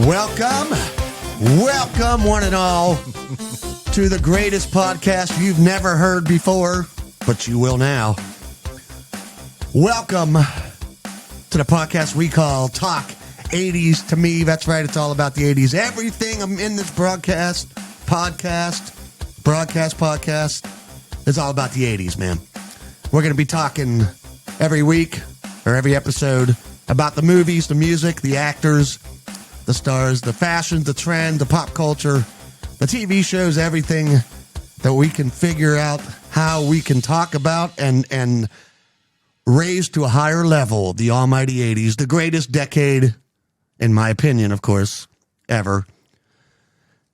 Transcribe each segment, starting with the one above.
Welcome, one and all, to the greatest podcast you've never heard before, but you will now. Welcome to the podcast we call Talk 80's. To me, that's right, it's all about the 80's. Everything in this podcast is all about the 80's, man. We're going to be talking every week or every episode about the movies, the music, the actors, the stars, the fashion, the trend, the pop culture, the TV shows, everything that we can figure out how we can talk about and raise to a higher level the almighty 80's, the greatest decade, in my opinion, of course, ever.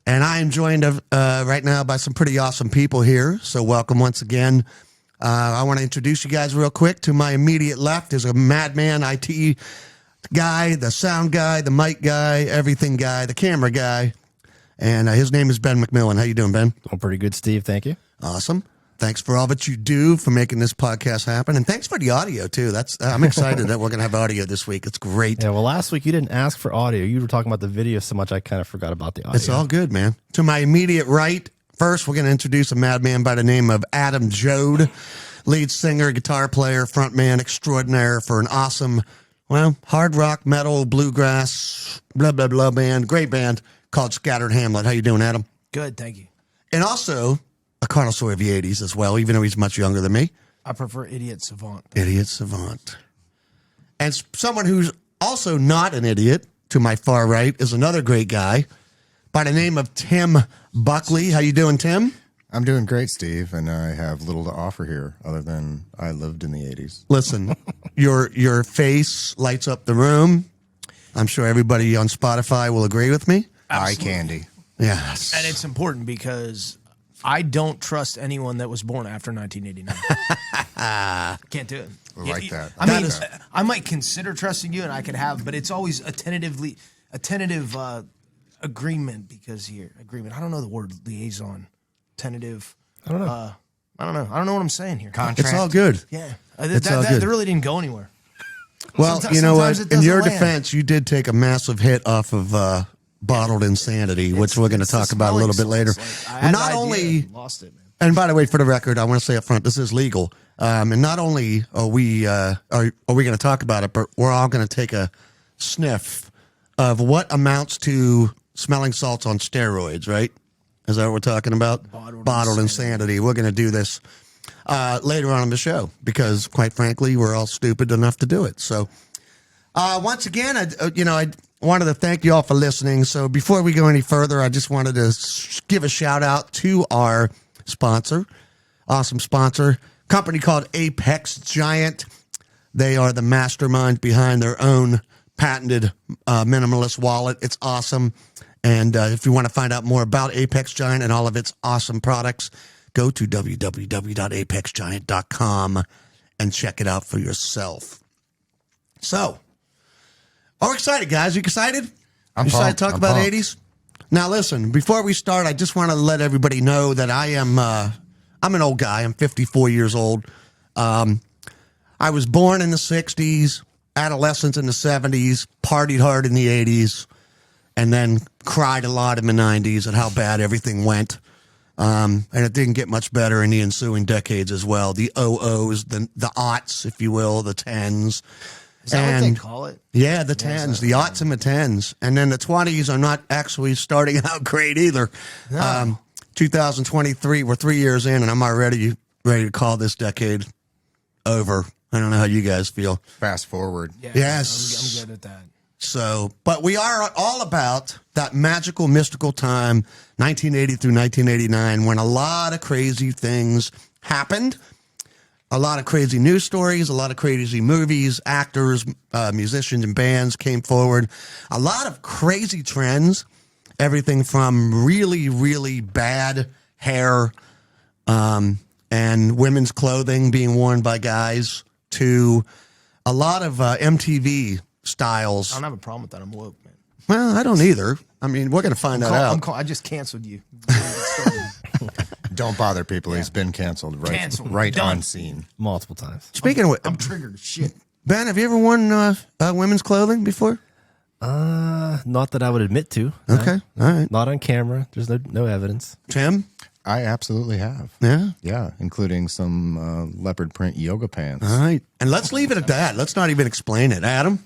And I am joined right now by some pretty awesome people here, so welcome once again. I want to introduce you guys real quick. To my immediate left is a madman IT guy, the sound guy, the mic guy, everything guy, the camera guy, and his name is Ben McMillan. How you doing, Ben? Oh, pretty good, Steve. Thank you. Awesome. Thanks for all that you do for making this podcast happen, and thanks for the audio too. I'm excited that we're going to have audio this week. It's great. Yeah, well, last week you didn't ask for audio. You were talking about the video so much I kind of forgot about the audio. It's all good, man. To my immediate right, first we're going to introduce a madman by the name of Adam Jode, lead singer, guitar player, frontman extraordinaire for an awesome, hard rock, metal, bluegrass, blah, blah, blah band. Great band called Scattered Hamlet. How you doing, Adam? Good, thank you. And also a connoisseur of the 80's as well, even though he's much younger than me. I prefer Idiot Savant. Idiot Savant. And someone who's also not an idiot, to my far right, is another great guy by the name of Tim Buckley. How you doing, Tim? I'm doing great, Steve, and I have little to offer here other than I lived in the 80's. Listen, your face lights up the room. I'm sure everybody on Spotify will agree with me. Absolutely. Eye candy. Yes. And it's important because I don't trust anyone that was born after 1989. Can't do it. Like that. I mean, I might consider trusting you, and I could have, but it's always a tentative agreement because agreement. I don't know the word liaison. Tentative. I don't know. I don't know. I don't know what I'm saying here. Contract. It's all good. Yeah. It's all good. That really didn't go anywhere. Well, you know what? In your defense, you did take a massive hit off of Bottled Insanity, which we're going to talk about a little bit later. Not only lost it, man. And by the way, for the record, I want to say up front, this is legal. And not only are we going to talk about it, but we're all going to take a sniff of what amounts to smelling salts on steroids, right? Is that what we're talking about? Bottled Insanity. We're going to do this later on in the show because, quite frankly, we're all stupid enough to do it. So, once again, I wanted to thank you all for listening. So, before we go any further, I just wanted to give a shout out to our sponsor, awesome sponsor, company called Apex Giant. They are the mastermind behind their own patented minimalist wallet. It's awesome. And if you want to find out more about Apex Giant and all of its awesome products, go to www.apexgiant.com and check it out for yourself. So, we're excited, guys. You excited? I'm excited to talk about pumped. 80's? Now, listen, before we start, I just want to let everybody know that I'm an old guy. I'm 54 years old. I was born in the 60s, adolescence in the 70s, partied hard in the 80s. And then cried a lot in the 90s at how bad everything went. And it didn't get much better in the ensuing decades as well. The 00s, the aughts, if you will, the 10s. Is that what they call it? Yeah, the 10s, the aughts and the 10s. And then the 20s are not actually starting out great either. No. 2023, we're 3 years in, and I'm already ready to call this decade over. I don't know how you guys feel. Fast forward. Yeah, Yes. I'm good at that. So, but we are all about that magical, mystical time, 1980 through 1989, when a lot of crazy things happened. A lot of crazy news stories, a lot of crazy movies, actors, musicians, and bands came forward. A lot of crazy trends, everything from really, really bad hair and women's clothing being worn by guys to a lot of MTV styles. I don't have a problem with that. I'm woke, man. Well, I don't either. I mean, we're going to find that out. I just canceled you. Don't bother people. He's been canceled right Done. on scene. Multiple times. Speaking of, I'm triggered as shit. Ben, have you ever worn women's clothing before? Not that I would admit to. No. Okay, all right. Not on camera. There's no evidence. Tim? I absolutely have. Yeah? Yeah, including some leopard print yoga pants. All right. And let's leave it at that. Let's not even explain it. Adam?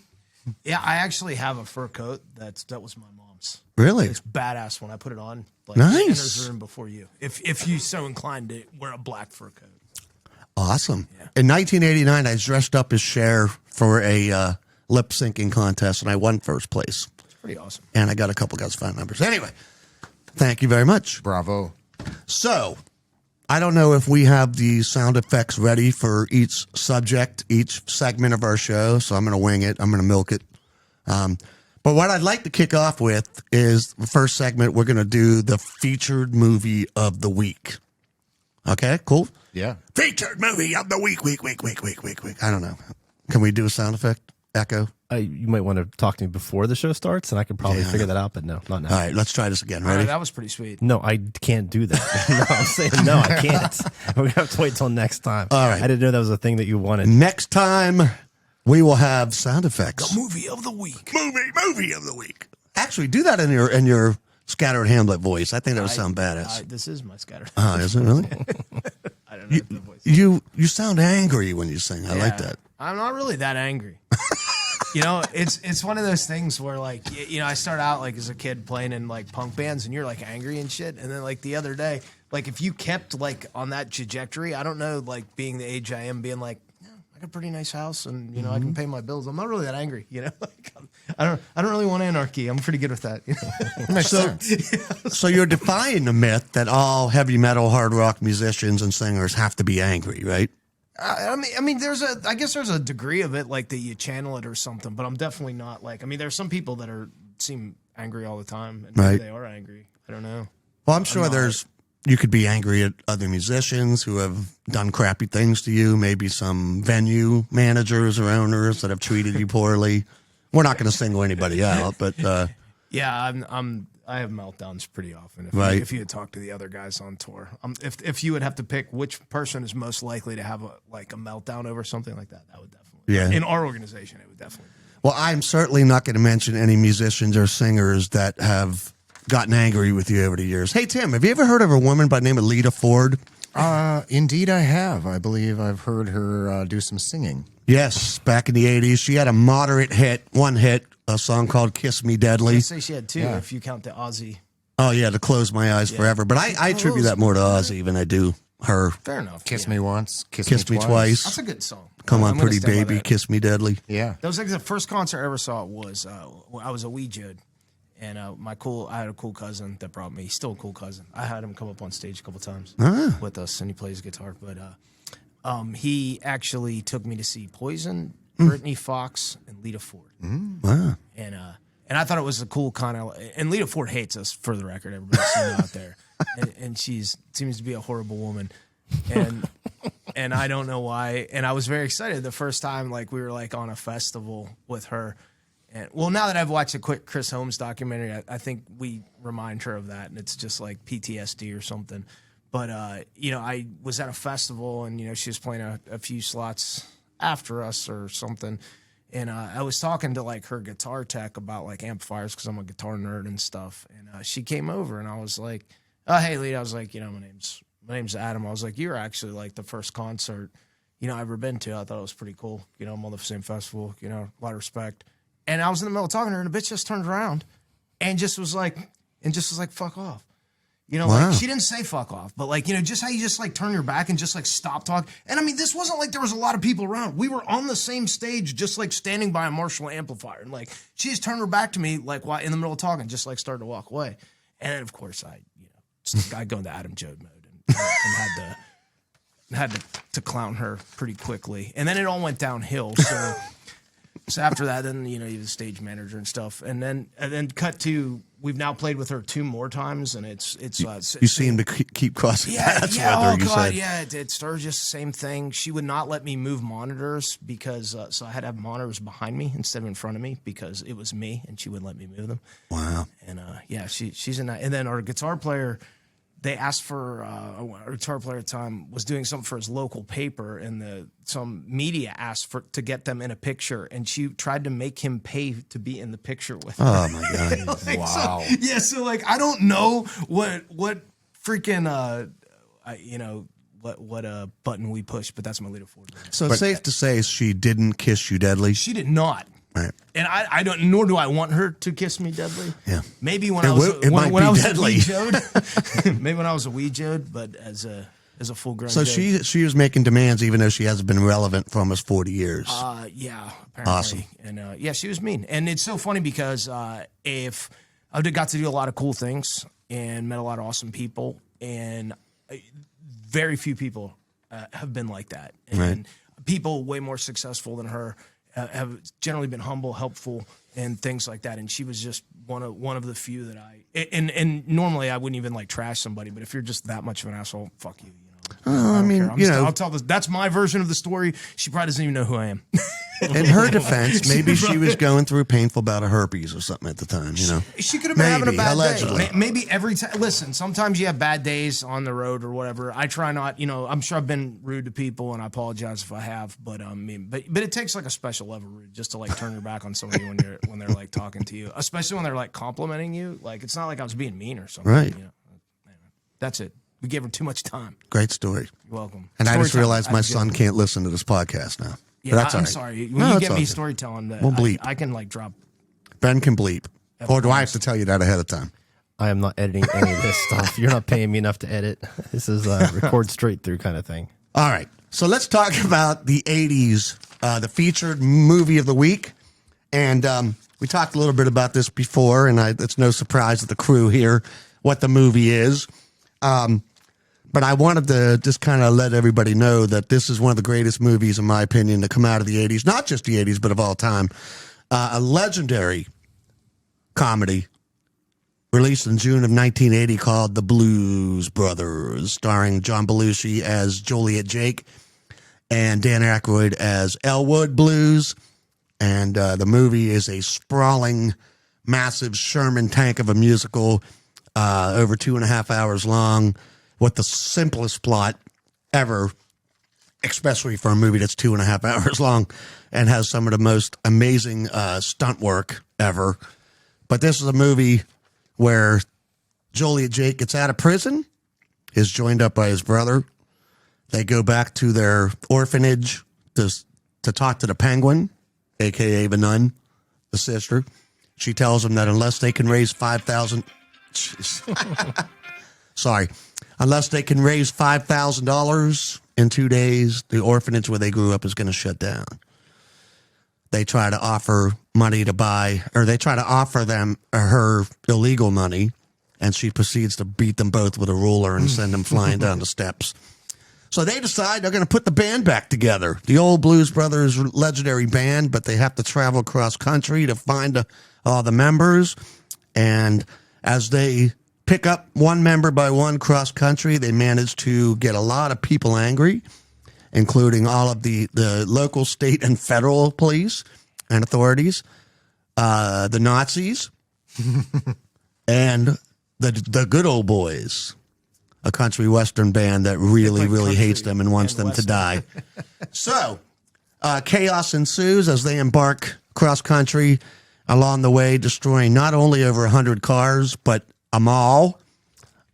Yeah, I actually have a fur coat that was my mom's. Really? It's badass when I put it on. Like, Nice. It enters the room before you. If you so inclined to wear a black fur coat. Awesome. In 1989, I dressed up as Cher for a lip syncing contest, and I won first place. It's pretty awesome. And I got a couple guys' phone numbers. Anyway, thank you very much. Bravo. So, I don't know if we have the sound effects ready for each subject, each segment of our show, so I'm going to wing it. I'm going to milk it. But what I'd like to kick off with is the first segment. We're going to do the featured movie of the week. Okay, cool? Yeah. Featured movie of the week. I don't know. Can we do a sound effect? Echo? You might want to talk to me before the show starts, and I can probably figure that out, but no, not now. All right, let's try this again. All right, Ready? that was pretty sweet. No, I can't do that. No, I'm saying no, I can't. We're going to have to wait till next time. All right. I didn't know that was a thing that you wanted. Next time, we will have sound effects. Movie of the week. Movie of the week. Actually, do that in your scattered Hamlet voice. I think that would sound badass. This is my scatter. Is it really? I don't know the voice. You sound angry when you sing. I like that. I'm not really that angry. You know, it's one of those things where, like, you know, I start out like as a kid playing in like punk bands, and you're like angry and shit, and then like the other day, like if you kept like on that trajectory, I don't know, like being the age I am, being like, no, I got a pretty nice house, and you know, I can pay my bills. I'm not really that angry, you know. Like, I don't really want anarchy. I'm pretty good with that. You know? So you're defying the myth that all heavy metal, hard rock musicians and singers have to be angry, right? I mean, I guess there's a degree of it, like that you channel it or something, but I'm definitely not like. I mean, there's some people that seem angry all the time, and maybe they are angry. I don't know. Well, I'm sure you could be angry at other musicians who have done crappy things to you. Maybe some venue managers or owners that have treated you poorly. We're not going to single anybody out, but yeah, I have meltdowns pretty often. If you had talked to the other guys on tour, if you would have to pick which person is most likely to have a meltdown over something like that, that would definitely in our organization it would definitely. Well, I'm certainly not going to mention any musicians or singers that have gotten angry with you over the years. Hey Tim, have you ever heard of a woman by the name of Lita Ford? Indeed, I have. I believe I've heard her do some singing. Yes, back in the 80s, she had a moderate hit, a song called "Kiss Me Deadly." I say she had two, if you count the Ozzy. Oh yeah, to Close My Eyes Forever. But I attribute that more to Ozzy than I do her. Fair enough. Kiss me once, kiss me twice. That's a good song. Come on, I'm gonna pretty stand by baby, that. kiss me deadly. Yeah. That was like the first concert I ever saw was I was a wee Jude, and I had a cool cousin that brought me. He's still a cool cousin. I had him come up on stage a couple times with us, and he plays guitar. But he actually took me to see Poison, Brittany Fox, and Lita Ford. Wow. And I thought it was a cool kind of. And Lita Ford hates us, for the record. Everybody's seen it out there, and she's seems to be a horrible woman, and I don't know why. And I was very excited the first time, like we were like on a festival with her. And well, now that I've watched a quick Chris Holmes documentary, I think we remind her of that, and it's just like PTSD or something. But you know, I was at a festival, and you know, she was playing a few slots after us or something. And I was talking to like her guitar tech about like amplifiers because I'm a guitar nerd and stuff. And she came over and I was like, "Oh, hey, Lee." I was like, "You know, my name's Adam." I was like, "You're actually like the first concert, you know, I've ever been to." I thought it was pretty cool. You know, I'm on the same festival. You know, a lot of respect. And I was in the middle of talking to her, and the bitch just turned around and just was like, "Fuck off." You know, Wow. like she didn't say fuck off, but like, you know, just how you just like turn your back and just like stop talking. And I mean, this wasn't like there was a lot of people around. We were on the same stage, just like standing by a Marshall amplifier. And like, she just turned her back to me, like while in the middle of talking, just like started to walk away. And then of course I go into Adam Jode mode and had to clown her pretty quickly. And then it all went downhill. So after that, then, you know, he was stage manager and stuff. And then cut to, we've now played with her 2 more times, and it's You seem to keep crossing paths with her, oh you God, said. yeah, it started just the same thing. She would not let me move monitors because, so I had to have monitors behind me instead of in front of me because it was me, and she wouldn't let me move them. Wow. And yeah, she's in that. And then our guitar player they asked for a guitar player at the time was doing something for his local paper, and some media asked to get them in a picture, and she tried to make him pay to be in the picture with her. Oh my God. Like, Wow. So, yeah, so like I don't know what freaking what button we push, but that's my Lita Ford. So it's safe to say she didn't kiss you deadly. She did not. Right. And I don't, nor do I want her to kiss me deadly. Yeah. Maybe when It I was will- it might when be I was deadly. a wee Jode. Maybe when I was a wee Jode, but as a full grown. So she was making demands even though she hasn't been relevant for almost 40 years. Yeah, apparently. Awesome. And yeah, she was mean, and it's so funny because if I got to do a lot of cool things and met a lot of awesome people, and very few people have been like that, and Right. people way more successful than her have generally been humble, helpful, and things like that. And she was just one of the few that and normally I wouldn't even like trash somebody, but if you're just that much of an asshole, fuck you. I mean, care. I'll tell this. That's my version of the story. She probably doesn't even know who I am. in her defense, maybe she was going through a painful bout of herpes or something at the time, you know. She could have been having a Maybe, bad allegedly. day. Maybe every time. Listen, sometimes you have bad days on the road or whatever. I try not, I'm sure I've been rude to people, and I apologize if I have. But but it takes like a special level of rude just to like turn your back on somebody when they're like talking to you, especially when they're like complimenting you. Like it's not like I was being mean or something. Right. That's it. We gave her too much time. Great story. You're welcome. And I just Story time. realized my That's good. son can't listen to this podcast now. Yeah, but that's all I'm right. sorry. When No, you it's get all me good. storytelling, that We'll bleep. I can like drop. Ben can bleep. Or do I have to tell you that ahead of time? I am not editing any of this stuff. You're not paying me enough to edit. This is a record straight through kind of thing. All right. So let's talk about the 80s, the featured movie of the week. And we talked a little bit about this before, and it's no surprise to the crew here what the movie is. But I wanted to just kind of let everybody know that this is one of the greatest movies, in my opinion, to come out of the 80s. Not just the 80s, but of all time. A legendary comedy released in June of 1980 called The Blues Brothers, starring John Belushi as Joliet Jake and Dan Aykroyd as Elwood Blues. And the movie is a sprawling, massive Sherman tank of a musical, over 2.5 hours long, with the simplest plot ever, especially for a movie that's 2.5 hours long and has some of the most amazing stunt work ever. But this is a movie where Joliet Jake gets out of prison, is joined up by his brother. They go back to their orphanage to talk to the penguin, a.k.a. the nun, the sister. She tells them that unless they can raise unless they can raise $5,000 in 2 days, the orphanage where they grew up is going to shut down. They try to offer money to buy, or they try to offer them her illegal money, and she proceeds to beat them both with a ruler and send them flying down the steps. So they decide they're going to put the band back together, the old Blues Brothers legendary band, but they have to travel cross country to find all the members. And as they pick up one member by one cross country, they manage to get a lot of people angry, including all of the local, state, and federal police and authorities, the Nazis, and the Good Old Boys, a country western band that really, really hates them and wants them to die. So chaos ensues as they embark cross country, along the way destroying not only over 100 cars, but a mall,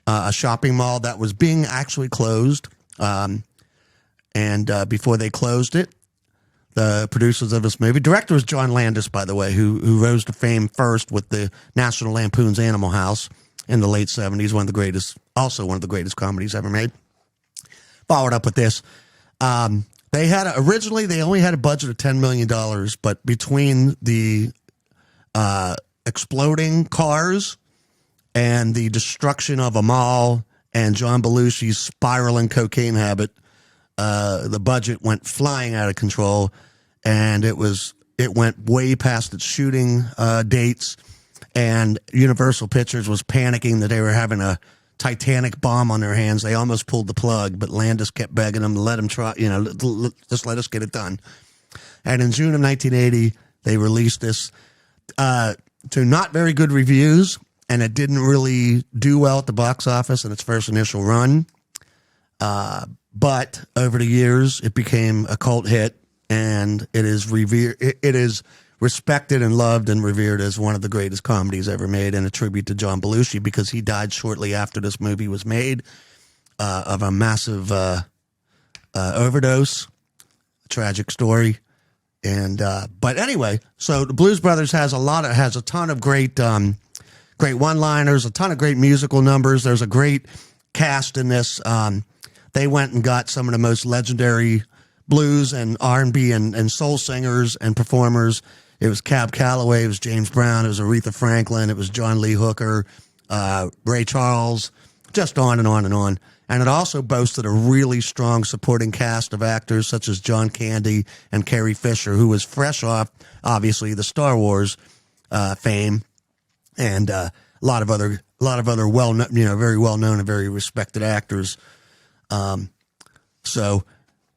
a shopping mall that was being actually closed. And before they closed it, the producers of this movie, director was John Landis, by the way, who rose to fame first with the National Lampoon's Animal House in the late 70s, one of the greatest comedies ever made. Followed up with this. Originally they only had a budget of $10 million, but between the exploding cars and the destruction of a mall and John Belushi's spiraling cocaine habit, the budget went flying out of control, and it went way past its shooting dates. And Universal Pictures was panicking that they were having a Titanic bomb on their hands. They almost pulled the plug, but Landis kept begging them to let him try. Just let us get it done. And in June of 1980, they released this to not very good reviews. and it didn't really do well at the box office in its first initial run. But over the years, it became a cult hit, and it is it is respected and loved and revered as one of the greatest comedies ever made, and a tribute to John Belushi, because he died shortly after this movie was made of a massive overdose. A tragic story. And but anyway, so the Blues Brothers has a ton of great one-liners, a ton of great musical numbers. There's a great cast in this. They went and got some of the most legendary blues and R&B and soul singers and performers. It was Cab Calloway, it was James Brown, it was Aretha Franklin, it was John Lee Hooker, Ray Charles, just on and on and on. And it also boasted a really strong supporting cast of actors such as John Candy and Carrie Fisher, who was fresh off, obviously, the Star Wars fame, and a lot of other very well known and very respected actors. So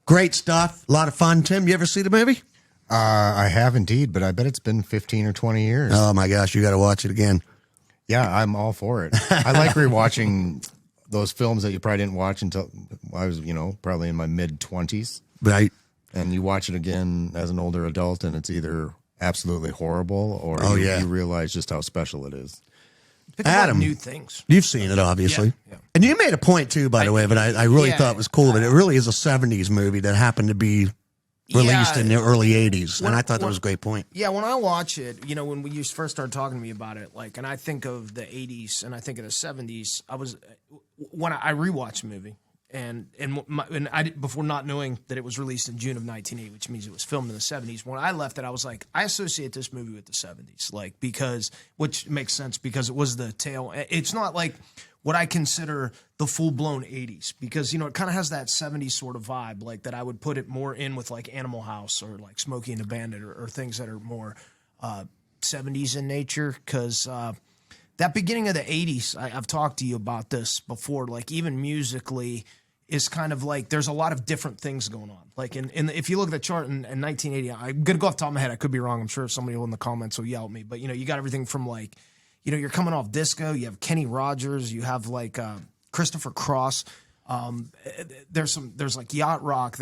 great stuff, a lot of fun. Tim, you ever see the movie? I have indeed, but I bet it's been 15 or 20 years. Oh my gosh, you got to watch it again. Yeah, I'm all for it. I like rewatching those films that you probably didn't watch until I was, probably in my mid-20s. Right. And you watch it again as an older adult, and it's either absolutely horrible or you realize just how special it is. Pick up Adam, new things. You've seen it, obviously. Yeah. And you made a point, too, by the way, but I really thought it was cool that it really is a 70s movie that happened to be released in the early 80s. And I thought that was a great point. Yeah, when I watch it, when you first started talking to me about it, and I think of the 80s and I think of the 70s, when I rewatched the movie, and I did, before not knowing that it was released in June of 1980, which means it was filmed in the 70s. When I left it, I was like, I associate this movie with the 70s, which makes sense because it was the tail. It's not like what I consider the full-blown 80s, because, it kind of has that 70s sort of vibe, like that I would put it more in with like Animal House or like Smokey and the Bandit or things that are more 70s in nature, because that beginning of the 80s, I've talked to you about this before, like even musically is kind of like there's a lot of different things going on. Like if you look at the chart in 1980, I'm going to go off the top of my head, I could be wrong, I'm sure somebody in the comments will yell at me, but you got everything from like, you're coming off disco, you have Kenny Rogers, you have like Christopher Cross, there's like yacht rock,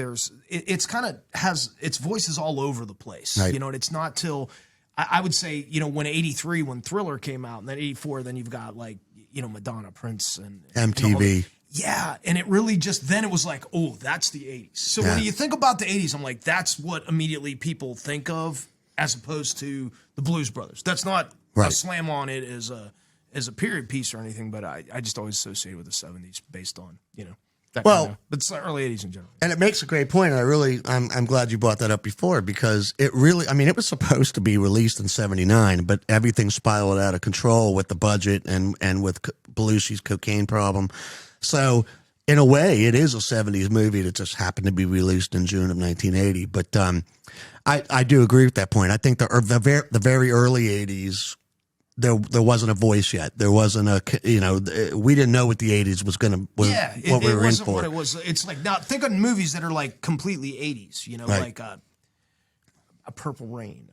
it's kind of has its voices all over the place, right. And it's not till I would say, when 83, when Thriller came out, and then 84, then you've got like, Madonna, Prince, and MTV. Yeah, and it really then it was like, oh, that's the 80s. So when you think about the 80s, I'm like, that's what immediately people think of as opposed to the Blues Brothers. That's not a slam on it as a period piece or anything, but I just always associate it with the 70s based on, that but it's the early 80s in general. And it makes a great point. And I'm glad you brought that up before, because it really, it was supposed to be released in 79, but everything spiraled out of control with the budget and with Belushi's cocaine problem. So in a way, it is a 70s movie that just happened to be released in June of 1980. But I do agree with that point. I think the very early 80s, there wasn't a voice yet. There wasn't we didn't know what the 80s was going to, what we were in for. What it was. It's like, now think of movies that are like completely 80s, like a Purple Rain,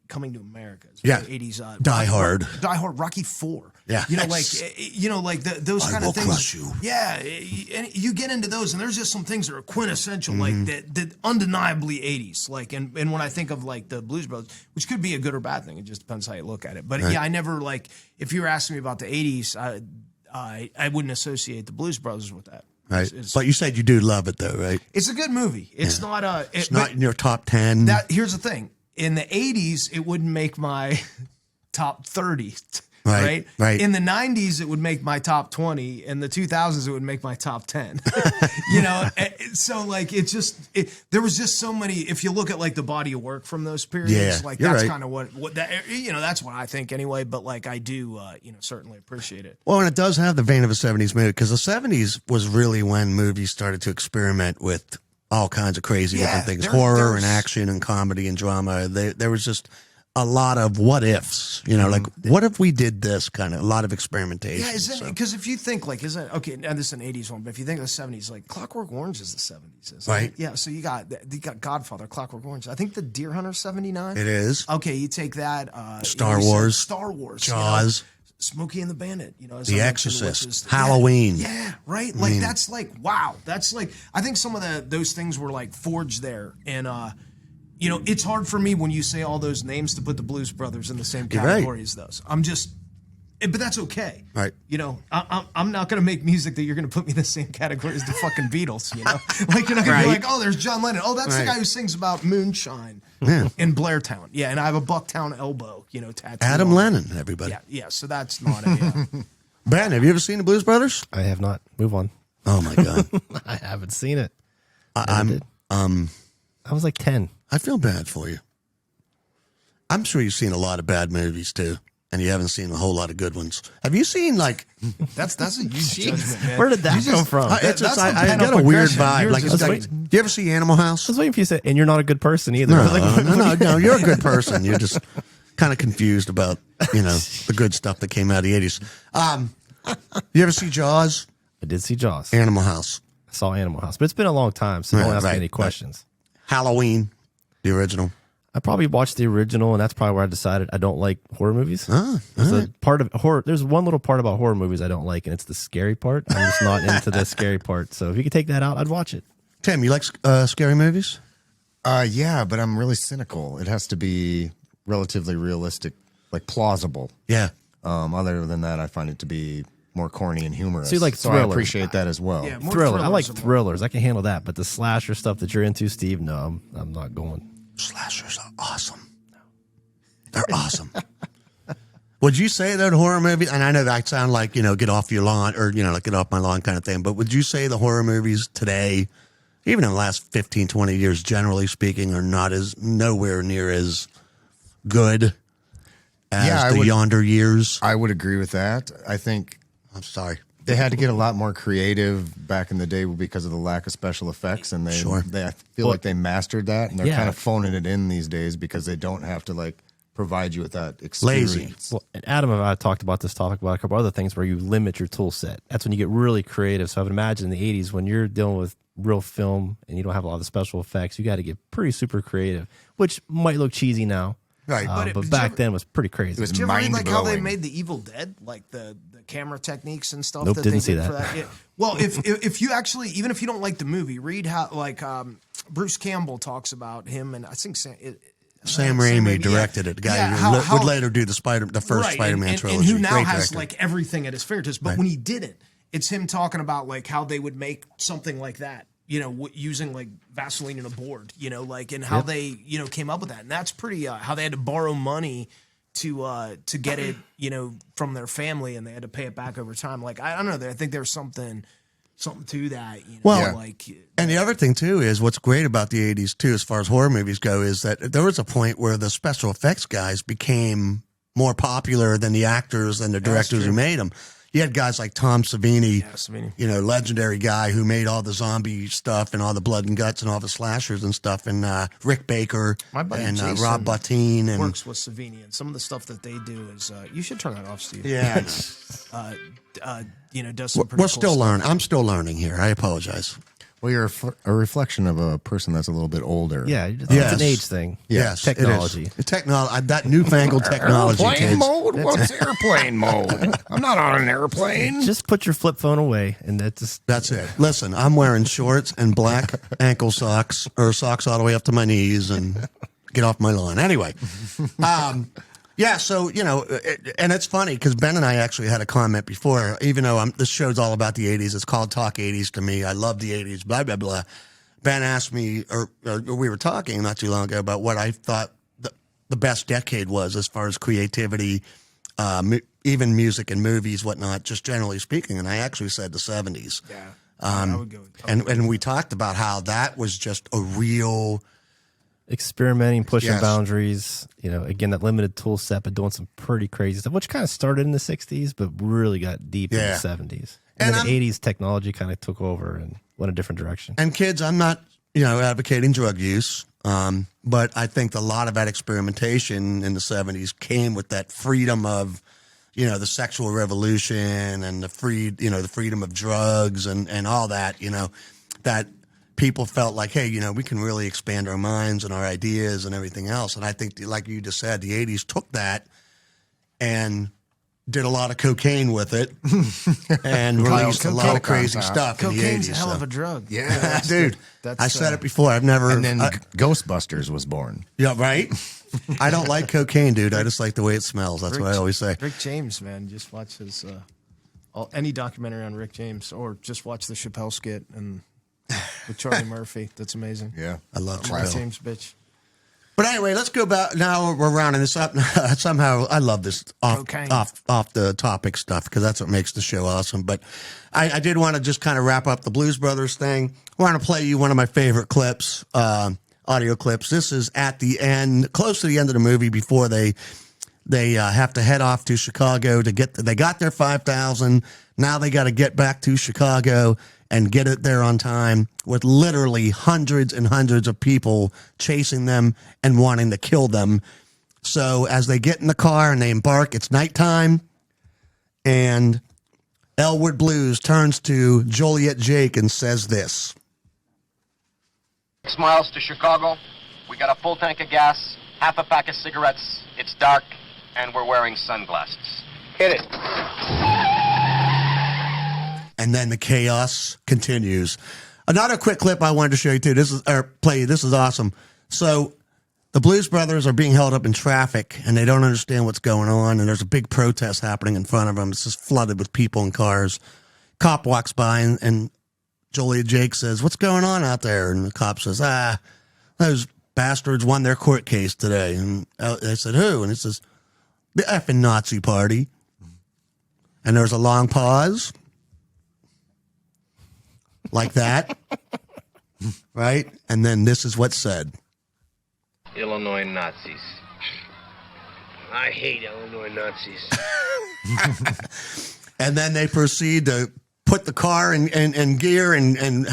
Coming to America. It's 80s. Die Hard. Die Hard, Rocky IV. Yeah. Those kind of things. Crush you. Yeah. And you get into those, and there's just some things that are quintessential, like that undeniably 80s. Like, and when I think of like the Blues Brothers, which could be a good or bad thing, it just depends how you look at it. But I never if you were asking me about the 80s, I wouldn't associate the Blues Brothers with that. Right. But you said you do love it though, right? It's a good movie. It's not it's not in your top 10. Here's the thing. In the 80s, it wouldn't make my top 30, right? In the 90s, it would make my top 20. In the 2000s, it would make my top 10. So like there was just so many. If you look at like the body of work from those periods, like that's kind of what that that's what I think anyway. But like I do, certainly appreciate it. Well, and it does have the vein of a 70s movie, because the 70s was really when movies started to experiment with all kinds of crazy different things, horror and action and comedy and drama. There was just a lot of what ifs, like what if we did this kind of, a lot of experimentation. Yeah, because if you think like, okay, now this is an 80s one, but if you think of the 70s, like Clockwork Orange is the 70s, isn't right? It? Yeah, so you got Godfather, Clockwork Orange. I think the Deer Hunter 79. It is. Okay, you take that. Star Wars, Jaws. Smokey and the Bandit, you know, as The I mentioned, Exorcist, which is- Halloween. Yeah, right. Like that's like wow. That's like I think some of those things were like forged there, and you know, it's hard for me when you say all those names to put the Blues Brothers in the same You're right. category as those. I'm just, but that's okay. Right. You know, I'm not going to make music that you're going to put me in the same category as the fucking Beatles, you know? Like, you're not going to be like, oh, there's John Lennon. Oh, that's the guy who sings about moonshine in Blairtown. Yeah, and I have a Bucktown elbow, you know, tattooed. Adam on it. Lennon, everybody. Yeah, so that's not a... Ben, have you ever seen the Blues Brothers? I have not. Move on. Oh my God. I haven't seen it. I'm I was like 10. I feel bad for you. I'm sure you've seen a lot of bad movies too, and you haven't seen a whole lot of good ones. Have you seen like? That's a huge judgment, man. Where did that come from? It's just, that's I some got a pent-up weird aggression. vibe. You're Like, just it's like, waiting. do you ever see Animal House? I was waiting for you to say, and you're not a good person either. I was like, No, you're a good person. You're just kind of confused about, you know, the good stuff that came out of the 80s. You ever see Jaws? I did see Jaws. Animal House. I saw Animal House, but it's been a long time, so don't ask me Right, any right. questions. Halloween, the original. I probably watched the original, and that's probably where I decided I don't like horror movies. There's a part of horror. There's one little part about horror movies I don't like, and it's the scary part. I'm just not into the scary part. So if you could take that out, I'd watch it. Tim, you like scary movies? Yeah, but I'm really cynical. It has to be relatively realistic, like plausible. Yeah. Other than that, I find it to be more corny and humorous. So you like I thrillers. appreciate that as well. Yeah, more Thriller. I like thrillers. thrillers. I can handle that. But the slasher stuff that you're into, Steve, no, I'm not going. Slashers are awesome. They're awesome. Would you say that horror movies, and I know that sound like, you know, get off your lawn or, you know, like get off my lawn kind of thing, but would you say the horror movies today, even in the last 15, 20 years, generally speaking, are nowhere near as good as the yonder years? I would agree with that. I think I'm sorry. they had to get a lot more creative back in the day because of the lack of special effects, and I feel like they mastered that, and they're kind of phoning it in these days because they don't have to like provide you with that experience. Lazy. Well, and Adam and I talked about this topic about a couple other things where you limit your tool set. That's when you get really creative. So I would imagine in the 80s when you're dealing with real film and you don't have a lot of the special effects, you got to get pretty super creative, which might look cheesy now. Right. But back then was pretty crazy. was Did you ever read like how they mind-blowing. made the Evil Dead, like the camera techniques and stuff? Nope, that didn't they see did that. For that? Yeah. Well, if you actually, even if you don't like the movie, read how like Bruce Campbell talks about him, and I think Sam Raimi directed it. The guy who would later do the first Spider-Man trilogy. and who now Great has director. like everything at his fingertips. But when he didn't, it's him talking about like how they would make something like that. You know, using like Vaseline and a board. You know, like and how they came up with that, and that's pretty. How they had to borrow money to get it. You know, from their family, and they had to pay it back over time. Like I don't know. I think there's something to that. You know, Well, like. And the other thing too is what's great about the 80s too, as far as horror movies go, is that there was a point where the special effects guys became more popular than the actors and the directors who made them. You had guys like Tom Savini, you know, legendary guy who made all the zombie stuff and all the blood and guts and all the slashers and stuff, and Rick Baker My buddy and Jason Rob Bottin and works with Savini, and some of the stuff that they do is you should turn that off, Steve. yeah. Does some pretty We're cool still stuff. learning. I'm still learning here. I apologize. Well, you're a reflection of a person that's a little bit older. Yeah, it's Yes. an age thing. Yes, Technology. It is. that newfangled technology, kids. mode? What's airplane mode? I'm not on an airplane. Just put your flip phone away, and That's it. Listen, I'm wearing shorts and black ankle socks or socks all the way up to my knees and get off my lawn. Anyway, yeah, so, you know, and it's funny because Ben and I actually had a comment before, even though this show's all about the 80s. It's called Talk 80s to me. I love the 80s, blah, blah, blah. Ben asked me, or we were talking not too long ago about what I thought the best decade was as far as creativity, even music and movies, whatnot, just generally speaking. And I actually said the 70s. Yeah, I would go. And we talked about how that was just a real experimenting, pushing Yes. boundaries. You know, again, that limited tool set, but doing some pretty crazy stuff, which kind of started in the 60s, but really got deep in the 70s. And then the 80s technology kind of took over and went a different direction. And kids, I'm not, you know, advocating drug use, but I think a lot of that experimentation in the 70s came with that freedom of, you know, the sexual revolution and the freedom of drugs and all that, you know, that people felt like, hey, you know, we can really expand our minds and our ideas and everything else. And I think, like you just said, the 80s took that and did a lot of cocaine with it and released a lot of crazy stuff in the 80s. Cocaine's a hell of a drug. Yeah, dude. I said it before. I've never. And then Ghostbusters was born. Yeah, right? I don't like cocaine, dude. I just like the way it smells. That's what I always say. Rick James, man. Just watch his any documentary on Rick James, or just watch the Chappelle skit and with Charlie Murphy. That's amazing. Yeah. I love Rick Chappelle. James, bitch. But anyway, let's go back. Now we're rounding this up. Somehow I love this off the topic stuff because that's what makes the show awesome. But I did want to just kind of wrap up the Blues Brothers thing. I want to play you one of my favorite clips, audio clips. This is at the end, close to the end of the movie before they have to head off to Chicago to get. They got their 5,000. Now they got to get back to Chicago and get it there on time with literally hundreds and hundreds of people chasing them and wanting to kill them. So as they get in the car and they embark, it's nighttime, and Elwood Blues turns to Joliet Jake and says this. 6 miles to Chicago. We got a full tank of gas, half a pack of cigarettes. It's dark, and we're wearing sunglasses. Hit it. And then the chaos continues. Another quick clip I wanted to show you too. This is awesome. So the Blues Brothers are being held up in traffic and they don't understand what's going on. And there's a big protest happening in front of them. It's just flooded with people and cars. Cop walks by and Joliet Jake says, "What's going on out there?" And the cop says, "Those bastards won their court case today." And they said, "Who?" And it says, "The effing Nazi party." And there's a long pause. Like that, right? And then this is what's said. Illinois Nazis. I hate Illinois Nazis. And then they proceed to put the car in gear and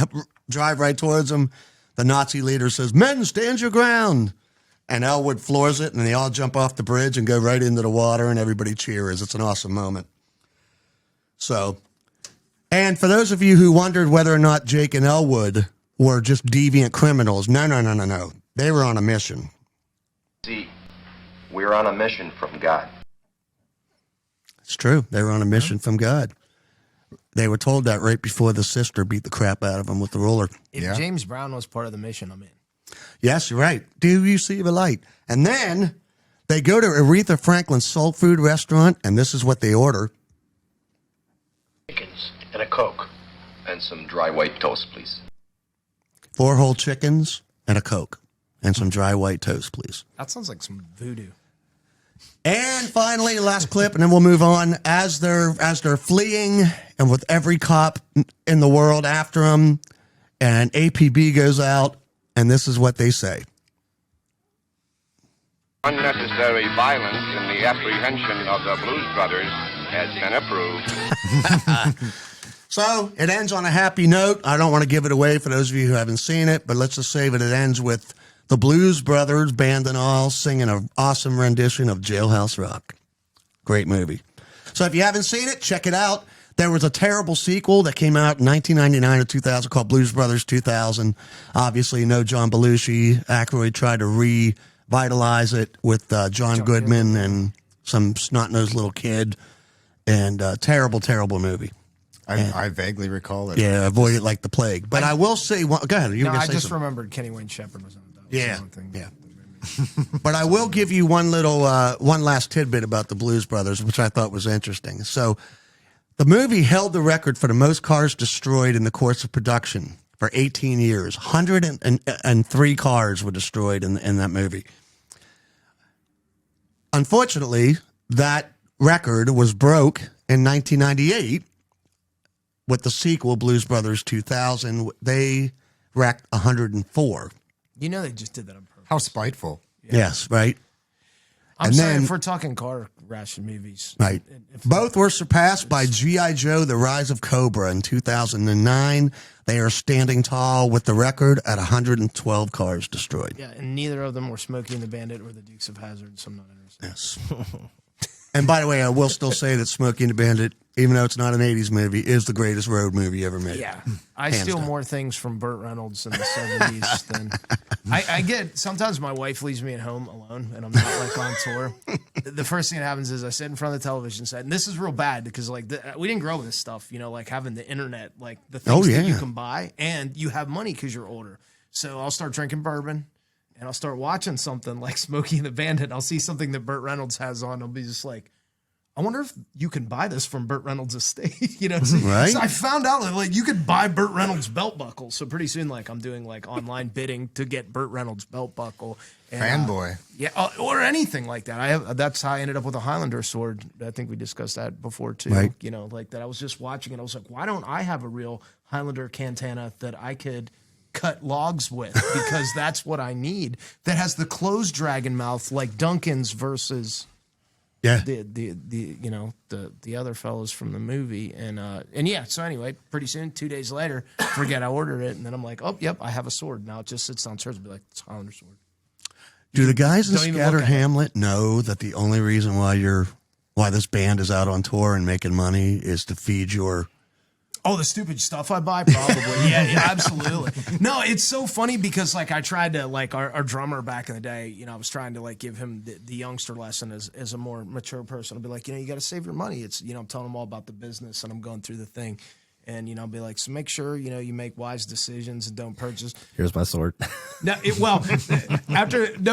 drive right towards them. The Nazi leader says, "Men, stand your ground." And Elwood floors it, and they all jump off the bridge and go right into the water, and everybody cheers. It's an awesome moment. So... And for those of you who wondered whether or not Jake and Elwood were just deviant criminals, no. They were on a mission. See, we're on a mission from God. It's true. They were on a mission from God. They were told that right before the sister beat the crap out of them with the ruler. If James Brown was part of the mission, I'm in. Yes, you're right. Do you see the light? And then they go to Aretha Franklin's soul food restaurant, and this is what they order. Chickens and a Coke. And some dry white toast, please. 4 whole chickens and a Coke. And some dry white toast, please. That sounds like some voodoo. And finally, last clip, and then we'll move on. As they're fleeing, and with every cop in the world after them, and APB goes out, and this is what they say. Unnecessary violence in the apprehension of the Blues Brothers has been approved. So it ends on a happy note. I don't want to give it away for those of you who haven't seen it, but let's just say that it ends with the Blues Brothers, band and all, singing an awesome rendition of Jailhouse Rock. Great movie. So if you haven't seen it, check it out. There was a terrible sequel that came out in 1999 or 2000 called Blues Brothers 2000. Obviously, no John Belushi. Aykroyd tried to revitalize it with John Goodman and some snot-nosed little kid. And terrible, terrible movie. I vaguely recall it. Yeah, avoid it like the plague. But I will say, go ahead. I just remembered Kenny Wayne Shepherd was on it. Yeah. But I will give you one last tidbit about the Blues Brothers, which I thought was interesting. So the movie held the record for the most cars destroyed in the course of production for 18 years. 103 cars were destroyed in that movie. Unfortunately, that record was broke in 1998 with the sequel, Blues Brothers 2000. They wrecked 104. You know they just did that on purpose. How spiteful. Yeah. Yes, right? I'm sorry, if we're talking car ration movies. Right. Both were surpassed by G.I. Joe, The Rise of Cobra in 2009. They are standing tall with the record at 112 cars destroyed. Yeah, and neither of them were Smokey and the Bandit or the Dukes of Hazzard, so I'm not interested. Yes. And by the way, I will still say that Smokey and the Bandit, even though it's not an 80s movie, is the greatest road movie ever made. Yeah. I Hands steal down. more things from Burt Reynolds in the 70s than... I get... Sometimes my wife leaves me at home alone, and I'm not, like, on tour. the first thing that happens is I sit in front of the television set, and this is real bad because like we didn't grow up with this stuff, you know, like having the internet, like the things that you can buy, and you have money because you're older. So I'll start drinking bourbon, and I'll start watching something like Smokey and the Bandit. I'll see something that Burt Reynolds has on. I'll be just like, I wonder if you can buy this from Burt Reynolds' estate, you know? Right. So I found out that like you could buy Burt Reynolds belt buckle. So pretty soon, like I'm doing like online bidding to get Burt Reynolds belt buckle. And, Fanboy. Yeah, or anything like that. That's how I ended up with a Highlander sword. I think we discussed that before too. Right. You know, like that. I was just watching it. I was like, why don't I have a real Highlander katana that I could cut logs with? Because that's what I need. That has the closed dragon mouth like Duncan's versus. Yeah. The you know the other fellows from the movie and yeah, so anyway, pretty soon 2 days later, forget I ordered it, and then I'm like, oh yep, I have a sword now. It just sits downstairs and be like, it's a Highlander sword. Do the guys in Don't even Scattered look at it. Hamlet know that the only reason why this band is out on tour and making money is to feed your? Oh, the stupid stuff I buy? Probably. Yeah, absolutely. No, it's so funny because, like, I tried to, like, our drummer back in the day, you know, I was trying to, like, give him the youngster lesson as a more mature person. I'll be like, you know, you got to save your money. It's, you know, I'm telling him all about the business, and I'm going through the thing. And, you know, I'll be like, so make sure, you know, you make wise decisions and don't purchase. Here's my sword. No,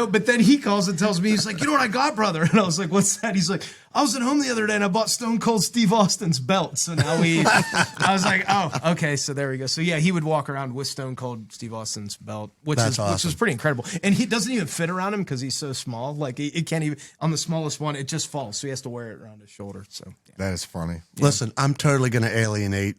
but then he calls and tells me, he's like, you know what I got, brother? And I was like, what's that? He's like, I was at home the other day and I bought Stone Cold Steve Austin's belt. So now I was like, oh, okay. So there we go. So yeah, he would walk around with Stone Cold Steve Austin's belt, which was pretty incredible. And he doesn't even fit around him because he's so small. Like it can't even, on the smallest one, it just falls. So he has to wear it around his shoulder. So yeah. That is funny. Listen, I'm totally going to alienate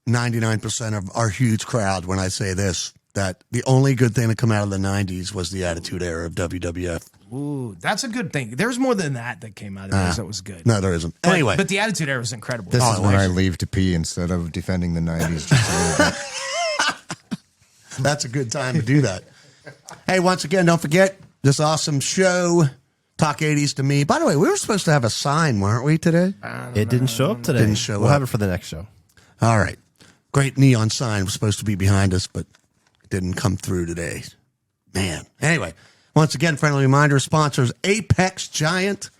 99% of our huge crowd when I say this, that the only good thing to come out of the 90s was the Attitude Era of WWF. Ooh, that's a good thing. There's more than that came out of this that was good. No, there isn't. Anyway. But the Attitude Era was incredible. This is when I leave to pee instead of defending the 90s. Just a little bit. That's a good time to do that. Hey, once again, don't forget this awesome show, Talk 80s to Me. By the way, we were supposed to have a sign, weren't we, today? It didn't show up today. Didn't show We'll up. have it for the next show. All right. Great neon sign was supposed to be behind us, but it didn't come through today. Man. Anyway, once again, friendly reminder, sponsors Apex Giant,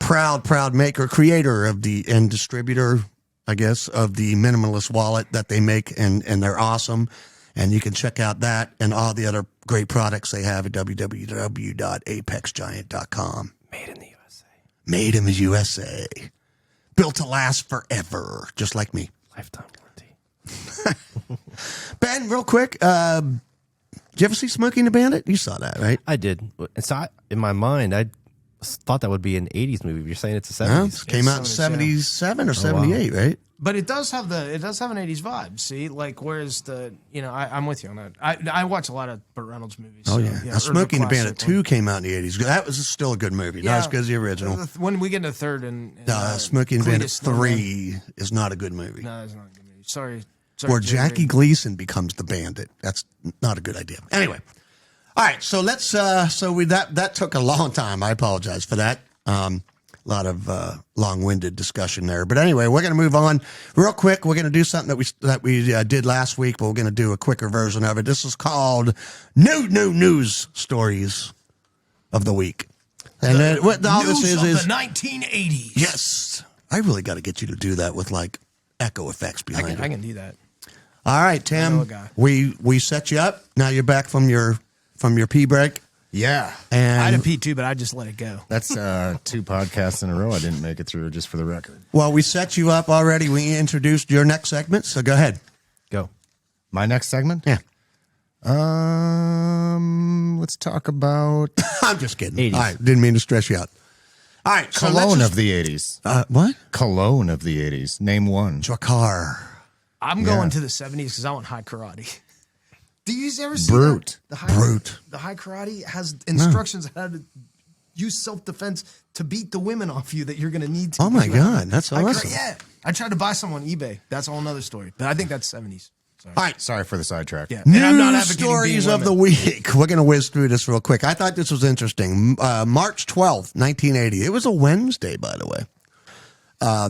proud maker, creator of and distributor, I guess, of the minimalist wallet that they make, and they're awesome. And you can check out that and all the other great products they have at www.apexgiant.com. Made in the USA. Made in the USA. Built to last forever, just like me. Lifetime warranty. Ben, real quick, did you ever see Smokey and the Bandit? You saw that, right? I did. And so in my mind, I thought that would be an 80s movie. You're saying it's a 70s. No, it came out in 77 or 78, right? But it does have an 80s vibe. See, like whereas I'm with you on that. I watch a lot of Burt Reynolds movies. Oh yeah, now, Smokey and the Bandit 2 came out in the 80s. That was still a good movie, not as good as the original. When we get into the third and Smokey and the Bandit 3 is not a good movie. No, it's not a good movie. Sorry. Where Jackie Gleason becomes the bandit. That's not a good idea. Anyway, all right. So let's. That took a long time. I apologize for that. A lot of long-winded discussion there. But anyway, we're going to move on real quick. We're going to do something that we did last week, but we're going to do a quicker version of it. This is called No News Stories of the Week. And what all this is the 1980s. Yes, I really got to get you to do that with like echo effects behind it. I can do that. All right, Tim. We set you up. Now you're back from your pee break. Yeah. And I had a pee too, but I just let it go. That's 2 podcasts in a row I didn't make it through, just for the record. Well, we set you up already. We introduced your next segment, so go ahead. Go. My next segment? Yeah. Let's talk about I'm just kidding. 80s. All right, didn't mean to stress you out. All right, so cologne of the 80s. What? Cologne of the 80s. Name one. Drakkar. I'm going to the 70s because I want high karate. Do you ever see Brute. that? Brute. The high karate has instructions on how to use self-defense to beat the women off you that you're going to need to. Oh, my God. That's awesome. Yeah. I tried to buy some on eBay. That's a whole other story. But I think that's 70s. Sorry. All right. Sorry for the sidetrack. Yeah. And I'm not News advocating stories being of the women. week. We're going to whiz through this real quick. I thought this was interesting. March 12th, 1980. It was a Wednesday, by the way.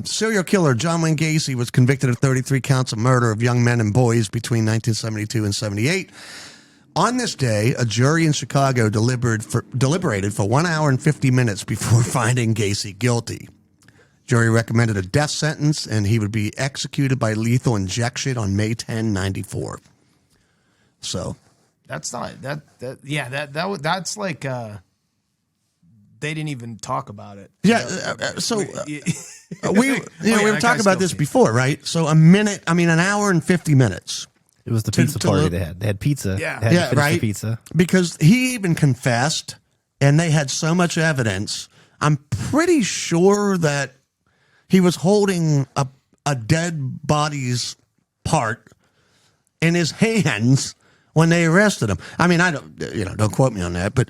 Serial killer John Wayne Gacy was convicted of 33 counts of murder of young men and boys between 1972 and 78. On this day, a jury in Chicago deliberated for 1 hour and 50 minutes before finding Gacy guilty. Jury recommended a death sentence, and he would be executed by lethal injection on May 10, 1994. So that's not that. That's like they didn't even talk about it. Yeah. We were talking about this before, right? So an hour and 50 minutes. It was the pizza party they had. They had pizza. Yeah. They had to finish the pizza. Because he even confessed, and they had so much evidence. I'm pretty sure that he was holding a dead body's part in his hands when they arrested him. I mean, don't quote me on that, but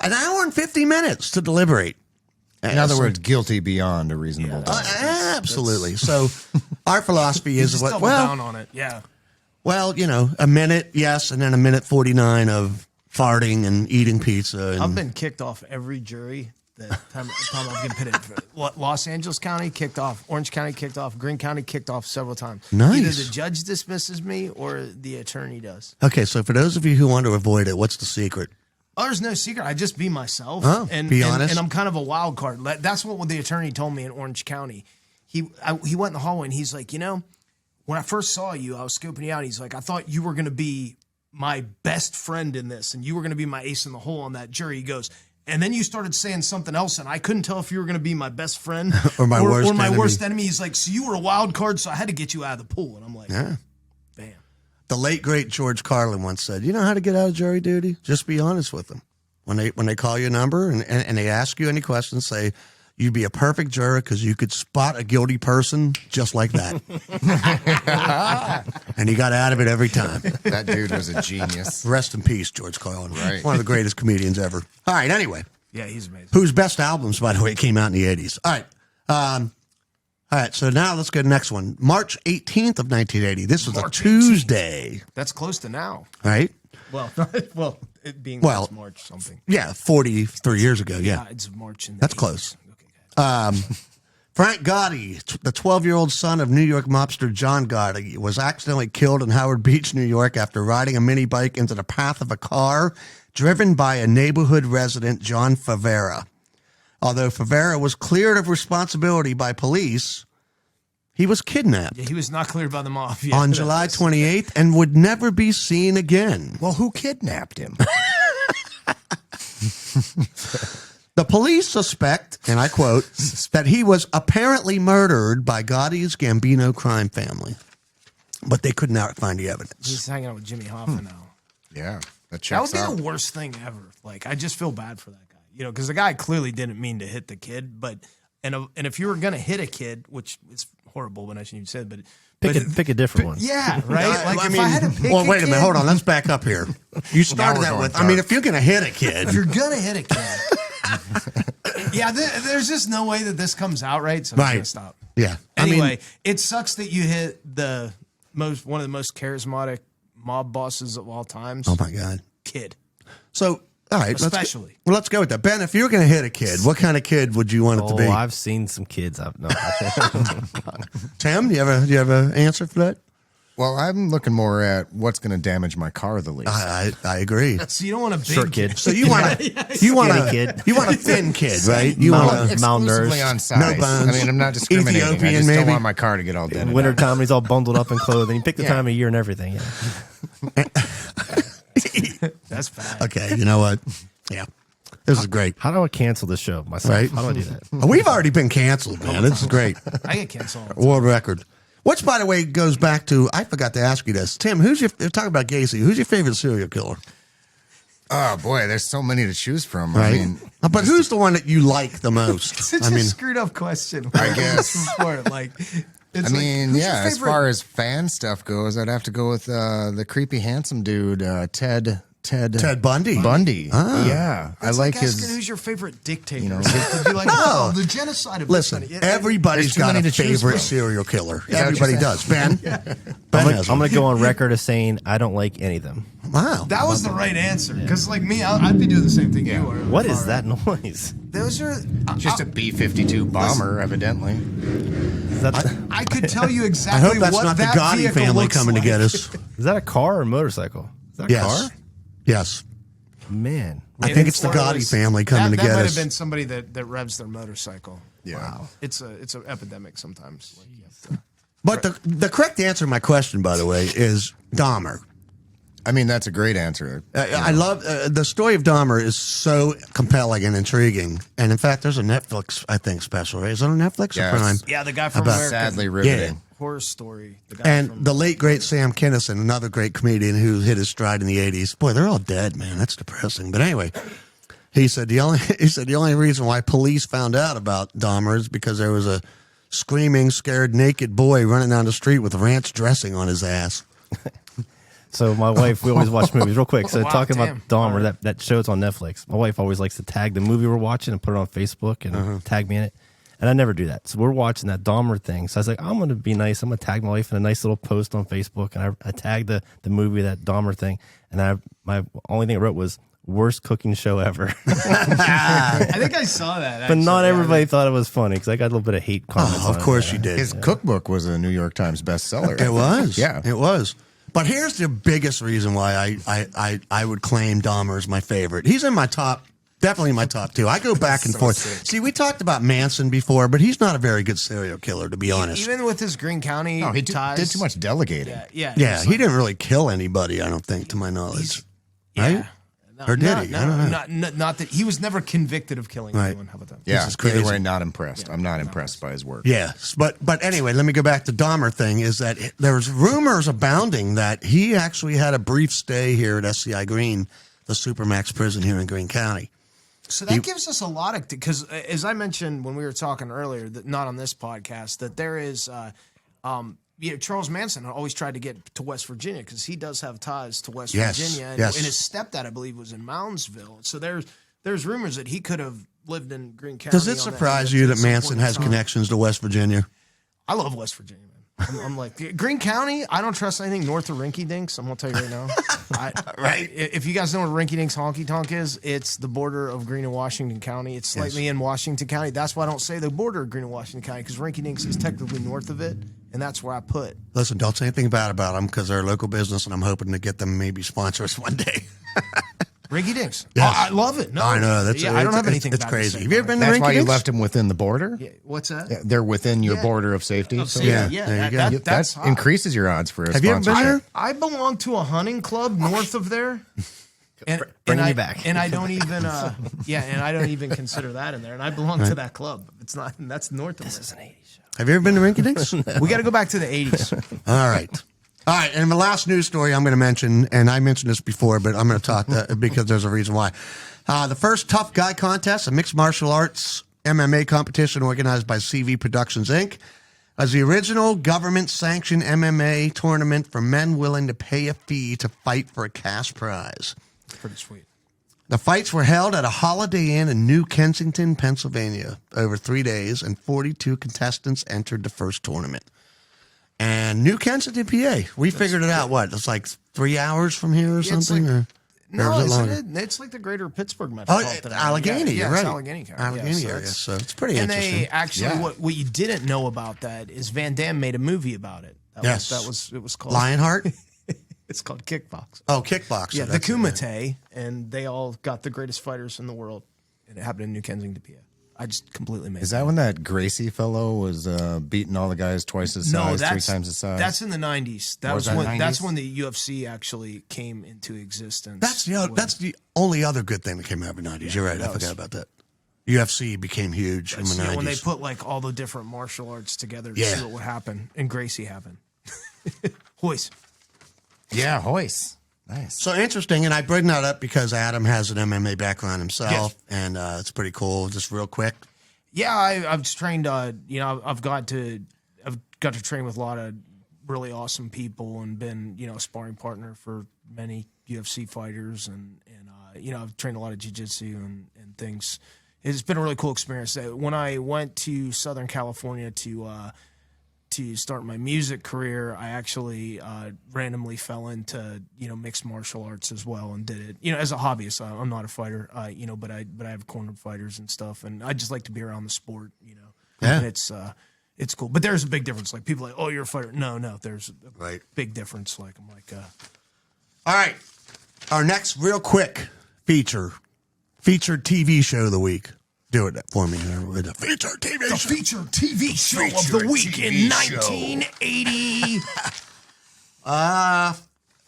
an hour and 50 minutes to deliberate. In other words, guilty beyond a reasonable doubt. Absolutely. So our philosophy is double down on it. Yeah. Well, a minute, yes, and then a minute 49 of farting and eating pizza. And I've been kicked off every jury that time I've been pitted. Los Angeles County kicked off, Orange County kicked off, Greene County kicked off several times. Nice. Either the judge dismisses me or the attorney does. Okay, so for those of you who want to avoid it, what's the secret? Oh, there's no secret. I just be myself. Oh, be honest. And I'm kind of a wild card. That's what the attorney told me in Orange County. He went in the hallway and he's like, when I first saw you, I was scoping you out. He's like, I thought you were going to be my best friend in this, and you were going to be my ace in the hole on that jury. He goes, and then you started saying something else, and I couldn't tell if you were going to be my best friend or my worst enemy. He's like, so you were a wild card, so I had to get you out of the pool. And I'm like, yeah. Bam. The late, great George Carlin once said, you know how to get out of jury duty? Just be honest with them. When they call your number and they ask you any questions, say, you'd be a perfect juror because you could spot a guilty person just like that. And he got out of it every time. That dude was a genius. Rest in peace, George Carlin. Right. One of the greatest comedians ever. All right, anyway. Yeah, he's amazing. Whose best albums, by the way, came out in the 80s. All right. All right, so now let's go to the next one. March 18th of 1980. This was a Tuesday. 18th. That's close to now. Right? Well, it being March something. Yeah, 43 years ago, yeah. It's March. That's 80s. Close. Frank Gotti, the 12-year-old son of New York mobster John Gotti, was accidentally killed in Howard Beach, New York, after riding a mini bike into the path of a car driven by a neighborhood resident, John Favera. Although Favera was cleared of responsibility by police, he was kidnapped. Yeah, he was not cleared by the mafia. On July 28th and would never be seen again. Well, who kidnapped him? The police suspect, and I quote, that he was apparently murdered by Gotti's Gambino crime family. But they could not find the evidence. He's hanging out with Jimmy Hoffa now. Yeah, that would be the worst thing ever. Like, I just feel bad for that guy. Because the guy clearly didn't mean to hit the kid. But and if you were going to hit a kid, which is horrible when I shouldn't even say it, but pick a different one. Yeah, right? Like, if I had to pick wait a minute. Hold on. Let's back up here. You started that with, dark. If you're going to hit a kid. If you're going to hit a kid. Yeah, there's just no way that this comes out right, so I'm going to stop. Yeah. Anyway, it sucks that you hit one of the most charismatic mob bosses of all times. Oh, my God. Kid. So, all right. Especially. Let's go with that. Ben, if you were going to hit a kid, what kind of kid would you want it to be? Oh, I've seen some kids. Tim, do you have an answer for that? Well, I'm looking more at what's going to damage my car the least. I agree. So you don't want a big short kid. So you want a kid. You want a thin kid, right? You want exclusively on size. No buns. I'm not discriminating. Ethiopian, I just maybe. don't want my car to get all dead. In wintertime, he's all bundled up in clothing. You pick the time of year and everything. Yeah. That's bad. Okay, you know what? Yeah. This is great. How do I cancel this show myself? Right? How do I do that? We've already been canceled, man. This is great. I get canceled. World record. Which, by the way, goes back to, I forgot to ask you this. Tim, talking about Gacy, who's your favorite serial killer? Oh, boy, there's so many to choose from. Right? I mean, but who's the one that you like the most? It's a screwed up question. I guess. As far as fan stuff goes, I'd have to go with the creepy, handsome dude, Ted Bundy. Yeah. I like his. Who's your favorite dictator? You know, the genocide of Listen, everybody's got a favorite serial killer. Everybody does. Ben? I'm going to go on record as saying I don't like any of them. Wow. That was the right answer. Because, like me, I'd be doing the same thing you are. What is that noise? Those are just a B-52 bomber, evidently. I could tell you I exactly hope that's what not the that Gotti vehicle family looks coming like. to get us. Is that a car or a motorcycle? Is that a car? Yes. Man. I think it's the Gotti family coming to get us. That might have been somebody that revs their motorcycle. Yeah. Wow. It's an epidemic sometimes. But the correct answer to my question, by the way, is Dahmer. I mean, that's a great answer. I love the story of Dahmer is so compelling and intriguing. And in fact, there's a Netflix, I think, special. Right? Is it on Netflix or Prime? Yeah, the guy from About American Sadly riveting. Horror Story. The guy And from, the late great Sam Kinison, another great comedian who hit his stride in the 80s. Boy, they're all dead, man. That's depressing. But anyway, he said the only reason why police found out about Dahmer is because there was a screaming, scared, naked boy running down the street with ranch dressing on his ass. So my wife, we always watch movies real quick. So Wow, talking damn. about Dahmer, that show's on Netflix. My wife always likes to tag the movie we're watching and put it on Facebook and tag me in it. And I never do that. So we're watching that Dahmer thing. So I was like, I'm going to be nice. I'm going to tag my wife in a nice little post on Facebook. And I tagged the movie, that Dahmer thing. And my only thing I wrote was, worst cooking show ever. I think I saw that. But not everybody thought it was funny because I got a little bit of hate comments. Of course you did. His cookbook was a New York Times bestseller. It was. Yeah. It was. But here's the biggest reason why I would claim Dahmer as my favorite. He's in my top, definitely in my top two. I go back and forth. sick. See, we talked about Manson before, but he's not a very good serial killer, to be honest. Even with his Greene County No, he ties. did too much delegating. Yeah. Yeah, it's he like- didn't really kill anybody, I don't think, to my knowledge. Right? Yeah. No, Or did no, he? No, I don't know. Not that he was never convicted of killing Right. anyone. How about that? Yeah, is crazy. either way, not impressed. I'm not impressed by his work. Yes, but anyway, let me go back to Dahmer thing. Is that there's rumors abounding that he actually had a brief stay here at SCI Green, the Supermax prison here in Greene County. So that gives us a lot of, because as I mentioned when we were talking earlier, that not on this podcast, that there is, Charles Manson always tried to get to West Virginia because he does have ties to West Yes, Virginia, and, yes. and his stepdad, I believe, was in Moundsville. So there's rumors that he could have lived in Greene County. Does it surprise you that Manson has connections to West Virginia? I love West Virginia, man. I'm like, Greene County, I don't trust anything north of Rinky Dinks. I'm going to tell you right now. Right. If you guys know what Rinky Dinks Honky Tonk is, it's the border of Greene and Washington County. It's slightly in Washington County. That's why I don't say the border of Greene and Washington County, because Rinky Dinks is technically north of it, and that's where I put. Listen, don't say anything bad about them because they're a local business, and I'm hoping to get them maybe sponsor us one day. Rinky Dinks. Yes. Oh, I love it. No, I know. I don't have anything It's bad to crazy. say Have you ever about been it. to That's Rinky why you Dinks? left him within the border? Yeah, what's that? Yeah, they're within your Yeah. border of safety. Of so safety, yeah, there you go. that- that's that hot. increases your odds for a Have you ever been sponsorship. there? I belong to a hunting club north of there. And, Bringing and you back. And I don't even, and I don't even consider that in there. And I belong to that club. It's not. That's north of This there. is an 80s show. Have you ever been to Rinky Dinks? We got to go back to the 80s. All right. All right. And the last news story I'm going to mention, and I mentioned this before, but I'm going to talk because there's a reason why. The first Tough Guy contest, a mixed martial arts MMA competition organized by CV Productions, Inc., as the original government-sanctioned MMA tournament for men willing to pay a fee to fight for a cash prize. Pretty sweet. The fights were held at a Holiday Inn in New Kensington, Pennsylvania, over 3 days, and 42 contestants entered the first tournament. And New Kensington, PA, we figured it out. What? It's like 3 hours from here or Yeah, it's something? like- or No, is it isn't longer? it? It's like the greater Pittsburgh Oh, metropolitan area. Allegheny, Yeah, you're right. it's Allegheny County. Allegheny so area, it's- so it's pretty and interesting. they actually, Yeah. what you didn't know about that is Van Damme made a movie about it. Yes. It was called Lionheart? It's called Kickbox. Oh, kickboxing. Yeah, the that's it, Kumite, and they all got the greatest fighters in the world, and it happened in New Kensington, PA. I just completely made Is that when that Gracie fellow was beating all the guys twice his size, three times his size? That's in the 90s. That was that when 90s? that's when the UFC actually came into existence. That's the only other good thing that came out of the 90s. You're right. I forgot about that. UFC became huge in the 90s. when they put like all the different martial arts together to Yeah. see what would happen, and Gracie happened. Hoist. yeah, Hoist. Nice. So interesting, and I bring that up because Adam has an MMA background himself, and it's pretty cool. Just real quick. Yeah, I've trained. I've got to train with a lot of really awesome people, and been a sparring partner for many UFC fighters, and I've trained a lot of jiu-jitsu and things. It's been a really cool experience. When I went to Southern California to start my music career, I actually randomly fell into mixed martial arts as well, and did it as a hobbyist. I'm not a fighter, but I have cornered fighters and stuff, and I just like to be around the sport, Yeah. And it's cool. But there's a big difference. Like people are like, oh, you're a fighter. No, there's a Right. big difference. Like I'm like, All right. Our next real quick featured TV show of the week. Do it for me. The featured TV show. Featured TV show of the week in 1980.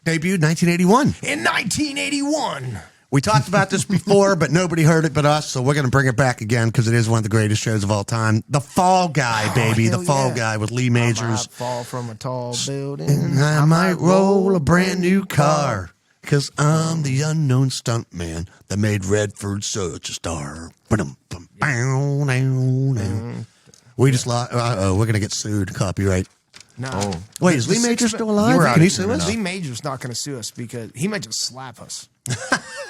Debuted 1981. In 1981. We talked about this before, but nobody heard it but us, so we're going to bring it back again because it is one of the greatest shows of all time. The Fall Guy, baby. The Fall Guy with Lee Majors. I might fall from a tall building. I might roll a brand new car because I'm the unknown stuntman that made Redford such a star. We just lost. We're going to get sued. Copyright. No. Oh. Wait, is Lee Majors still alive? Can he sue us? Lee Majors not going to sue us because he might just slap us.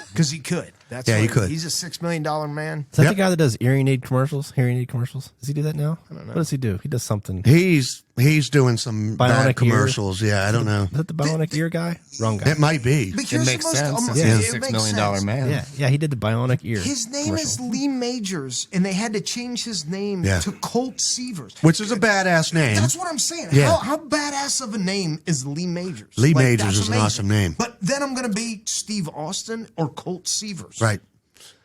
Because he could. That's he could. He's a $6 million man. Is that the guy that does hearing aid commercials? Hearing aid commercials? Does he do that now? I don't know. What does he do? He does something. He's doing some bad commercials. Ear. Yeah, I don't know. Is that the bionic ear guy? Wrong guy. It might be. It makes sense. He's a $6 million man. Yeah, he did the bionic ear. His name is Lee Majors, and they had to change his name to Colt Seavers. Which is a badass name. That's what I'm saying. Yeah. How badass of a name is Lee Majors? Lee Majors that's is an amazing. awesome name. But then I'm going to be Steve Austin or Colt Seavers. Right.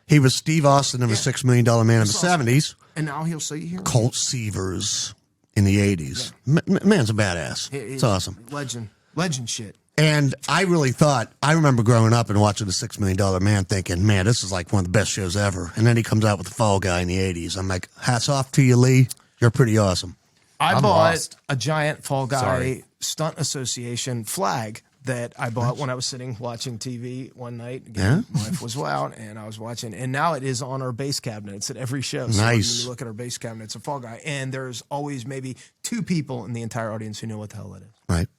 He was Steve Austin of a $6 million man in the 70s. And now he'll say here. Colt Seavers in the 80s. Man's a badass. It's awesome. Legend shit. And I remember growing up and watching The $6 Million Man thinking, man, this is like one of the best shows ever. And then he comes out with The Fall Guy in the 80s. I'm like, hats off to you, Lee. You're pretty awesome. I bought a giant Fall Guy Stunt Association flag that I bought when I was sitting watching TV one night. Again, my wife was out, and I was watching. And now it is on our base cabinet. It's at every show. So nice. when you look at our base cabinet, it's a Fall Guy. And there's always maybe 2 people in the entire audience who know what the hell that is. Right.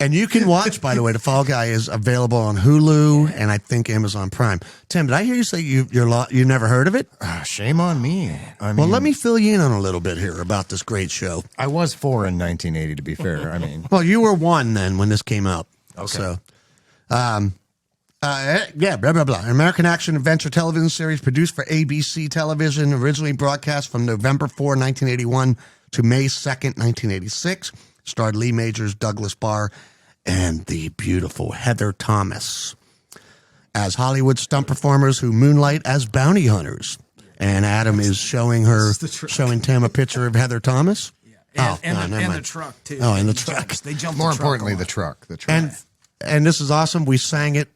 And you can watch, by the way, The Fall Guy is available on Hulu and I think Amazon Prime. Tim, did I hear you say you never heard of it? Shame on me. Well, let me fill you in on a little bit here about this great show. I was 4 in 1980, to be fair. I mean, well, you were 1 then when this came out. Okay. So, blah, blah, blah. An American action adventure television series produced for ABC television, originally broadcast from November 4, 1981 to May 2nd, 1986. Starred Lee Majors, Douglas Barr, and the beautiful Heather Thomas as Hollywood stunt performers who moonlight as bounty hunters. And Adam is showing Tim a picture of Heather Thomas. Yeah. And the truck, too. Oh, and the truck. They jumped more the truck importantly, a lot. the truck. And this is awesome. We sang it.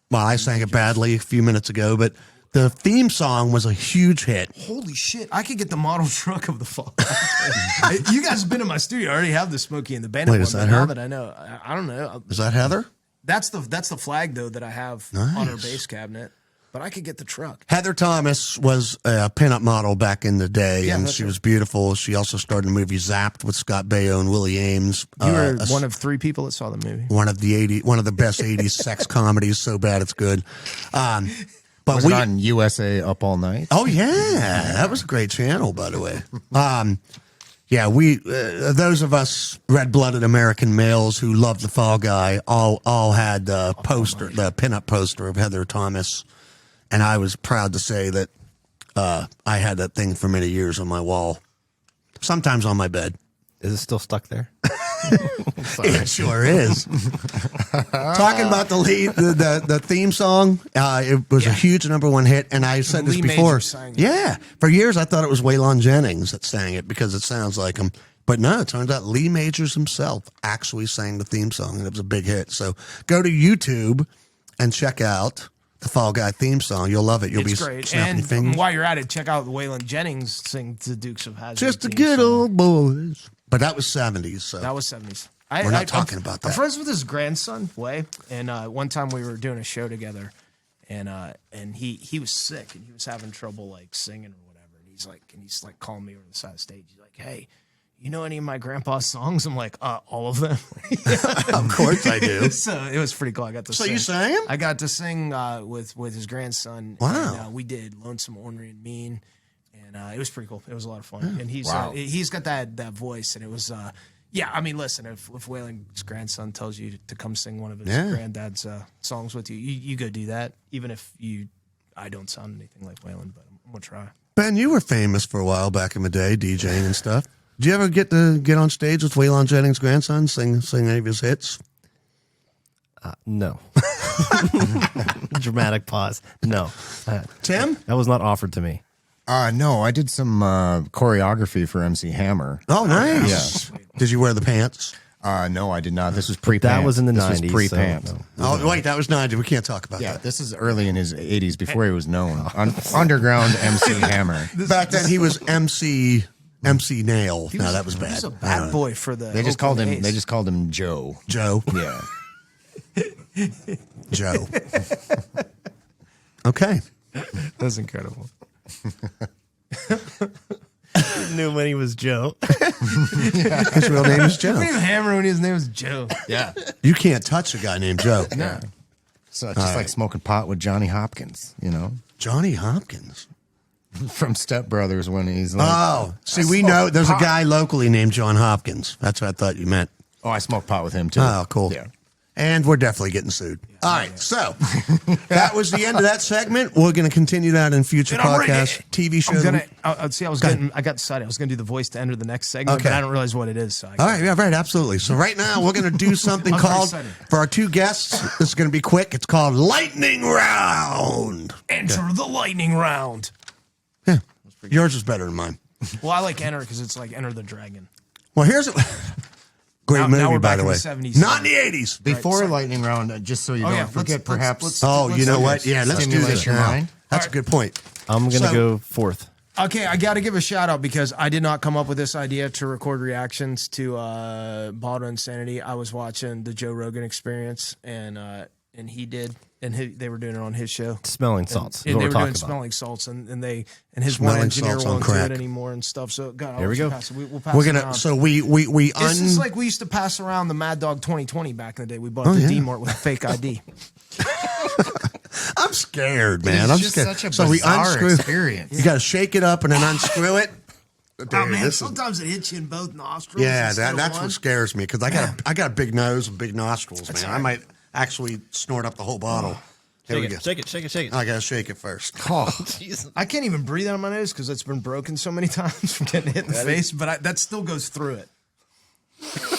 Well, I sang it badly a few minutes ago, but the theme song was a huge hit. Holy shit. I could get the model truck of the Fall Guy. You guys have been in my studio. I already have the Smokey and the Bandit. Wait, is that her? Now that I know. I don't know. Is that Heather? That's the flag, though, that I have on our base cabinet. But I could get the truck. Heather Thomas was a pinup model back in the day, and she was beautiful. She also starred in the movie Zapped with Scott Baio and Willie Ames. You were one of 3 people that saw the movie. One of the best 80s sex comedies, so bad it's good. But was it on USA Up All Night? Oh, yeah. That was a great channel, by the way. Those of us red-blooded American males who loved the Fall Guy all had the pinup poster of Heather Thomas. And I was proud to say that I had that thing for many years on my wall, sometimes on my bed. Is it still stuck there? It sure is. Talking about the theme song, it was a huge #1 hit, and I said this before. Yeah, for years I thought it was Waylon Jennings that sang it because it sounds like him. But no, it turns out Lee Majors himself actually sang the theme song, and it was a big hit. So go to YouTube and check out the Fall Guy theme song. You'll love it. You'll be great. snapping your fingers. And while you're at it, check out Waylon Jennings sing the Dukes of Hazzard. Just the good old boys. But that was 70s. So that was 70s. We're not talking about that. I'm friends with his grandson, Way, and one time we were doing a show together, and he was sick and he was having trouble like singing or whatever, and he's like calling me over the side of the stage. He's like, "Hey, you know any of my grandpa's songs?" I'm like, all of them. Of course I do. So it was pretty cool. I got to sing. So you sang him? I got to sing with his grandson. Wow. And, we did Lonesome, Ornery, and Mean. And it was pretty cool. It was a lot of fun. And he's got that voice. And it was, I mean, listen, if Waylon's grandson tells you to come sing one of his granddad's songs with you, you go do that. Even if I don't sound anything like Waylon, but I'm going to try. Ben, you were famous for a while back in the day, DJing and stuff. Did you ever get on stage with Waylon Jennings' grandson, sing any of his hits? No. Dramatic pause. No. Tim? That was not offered to me. No, I did some choreography for MC Hammer. Oh, nice. Yeah. Did you wear the pants? No, I did not. This was pre-pants. That was in the this 90s. Was pre-pants. So, no. Oh, wait, that was 90. We can't talk about that. This is early in his 80s, before he was known. Underground MC Hammer. Back then, he was MC Nail. No, that was bad. He's a bad boy for the. They just called him Joe. Joe. Yeah. Joe. Okay. That's incredible. You knew when he was Joe. His real name is Joe. Hammer when his name was Joe. Yeah. You can't touch a guy named Joe. Yeah. So it's just like smoking pot with Johnny Hopkins, Johnny Hopkins. From Step Brothers when he's like, Oh, see, we know there's a guy locally named John Hopkins. That's what I thought you meant. oh, I smoked pot with him too. Oh, cool. Yeah. And we're definitely getting sued. All right, so that was the end of that segment. We're going to continue that in future podcasts, TV shows. I got decided I was going to do the voice to enter the next segment, Okay. but I don't realize what it is. So All right, yeah, right, absolutely. So right now we're going to do something I'm very called, excited. for our two guests, this is going to be quick. It's called Lightning Round. Enter the lightning round. Yeah, yours is better than mine. Well, I like enter because it's like Enter the Dragon. Well, here's a great Now movie, we're by back the in way. the 70s. Not in the 80s. Before lightning round, just so you don't forget, You know what? Yeah, let's do stimulate this your now. mind. That's a good point. I'm going to So- go fourth. Okay, I got to give a shout out because I did not come up with this idea to record reactions to Bottle Insanity. I was watching the Joe Rogan Experience, and he did, and they were doing it on his show. Smelling salts. And is what they we're were talking doing about. smelling salts, and his Smelling one engineer salts on won't do crack. it anymore and stuff. So God, Here we go. We'll pass We're it going to, around. so we This is like we used to pass around the Mad Dog 2020 back in the day. We bought Oh, the yeah. D-Mart with a fake ID. I'm scared, man. It's I'm just scared. such a So we bizarre unscrew. experience. You got to shake it up and then unscrew it. Dude, this is- sometimes it hits you in both nostrils. yeah, instead of that's one. what scares me because I got a big nose and big nostrils, man. I might actually snort up the whole bottle. Here we go. Shake it. I got to shake it first. I can't even breathe out of my nose because it's been broken so many times from getting hit in the face, but that still goes through it.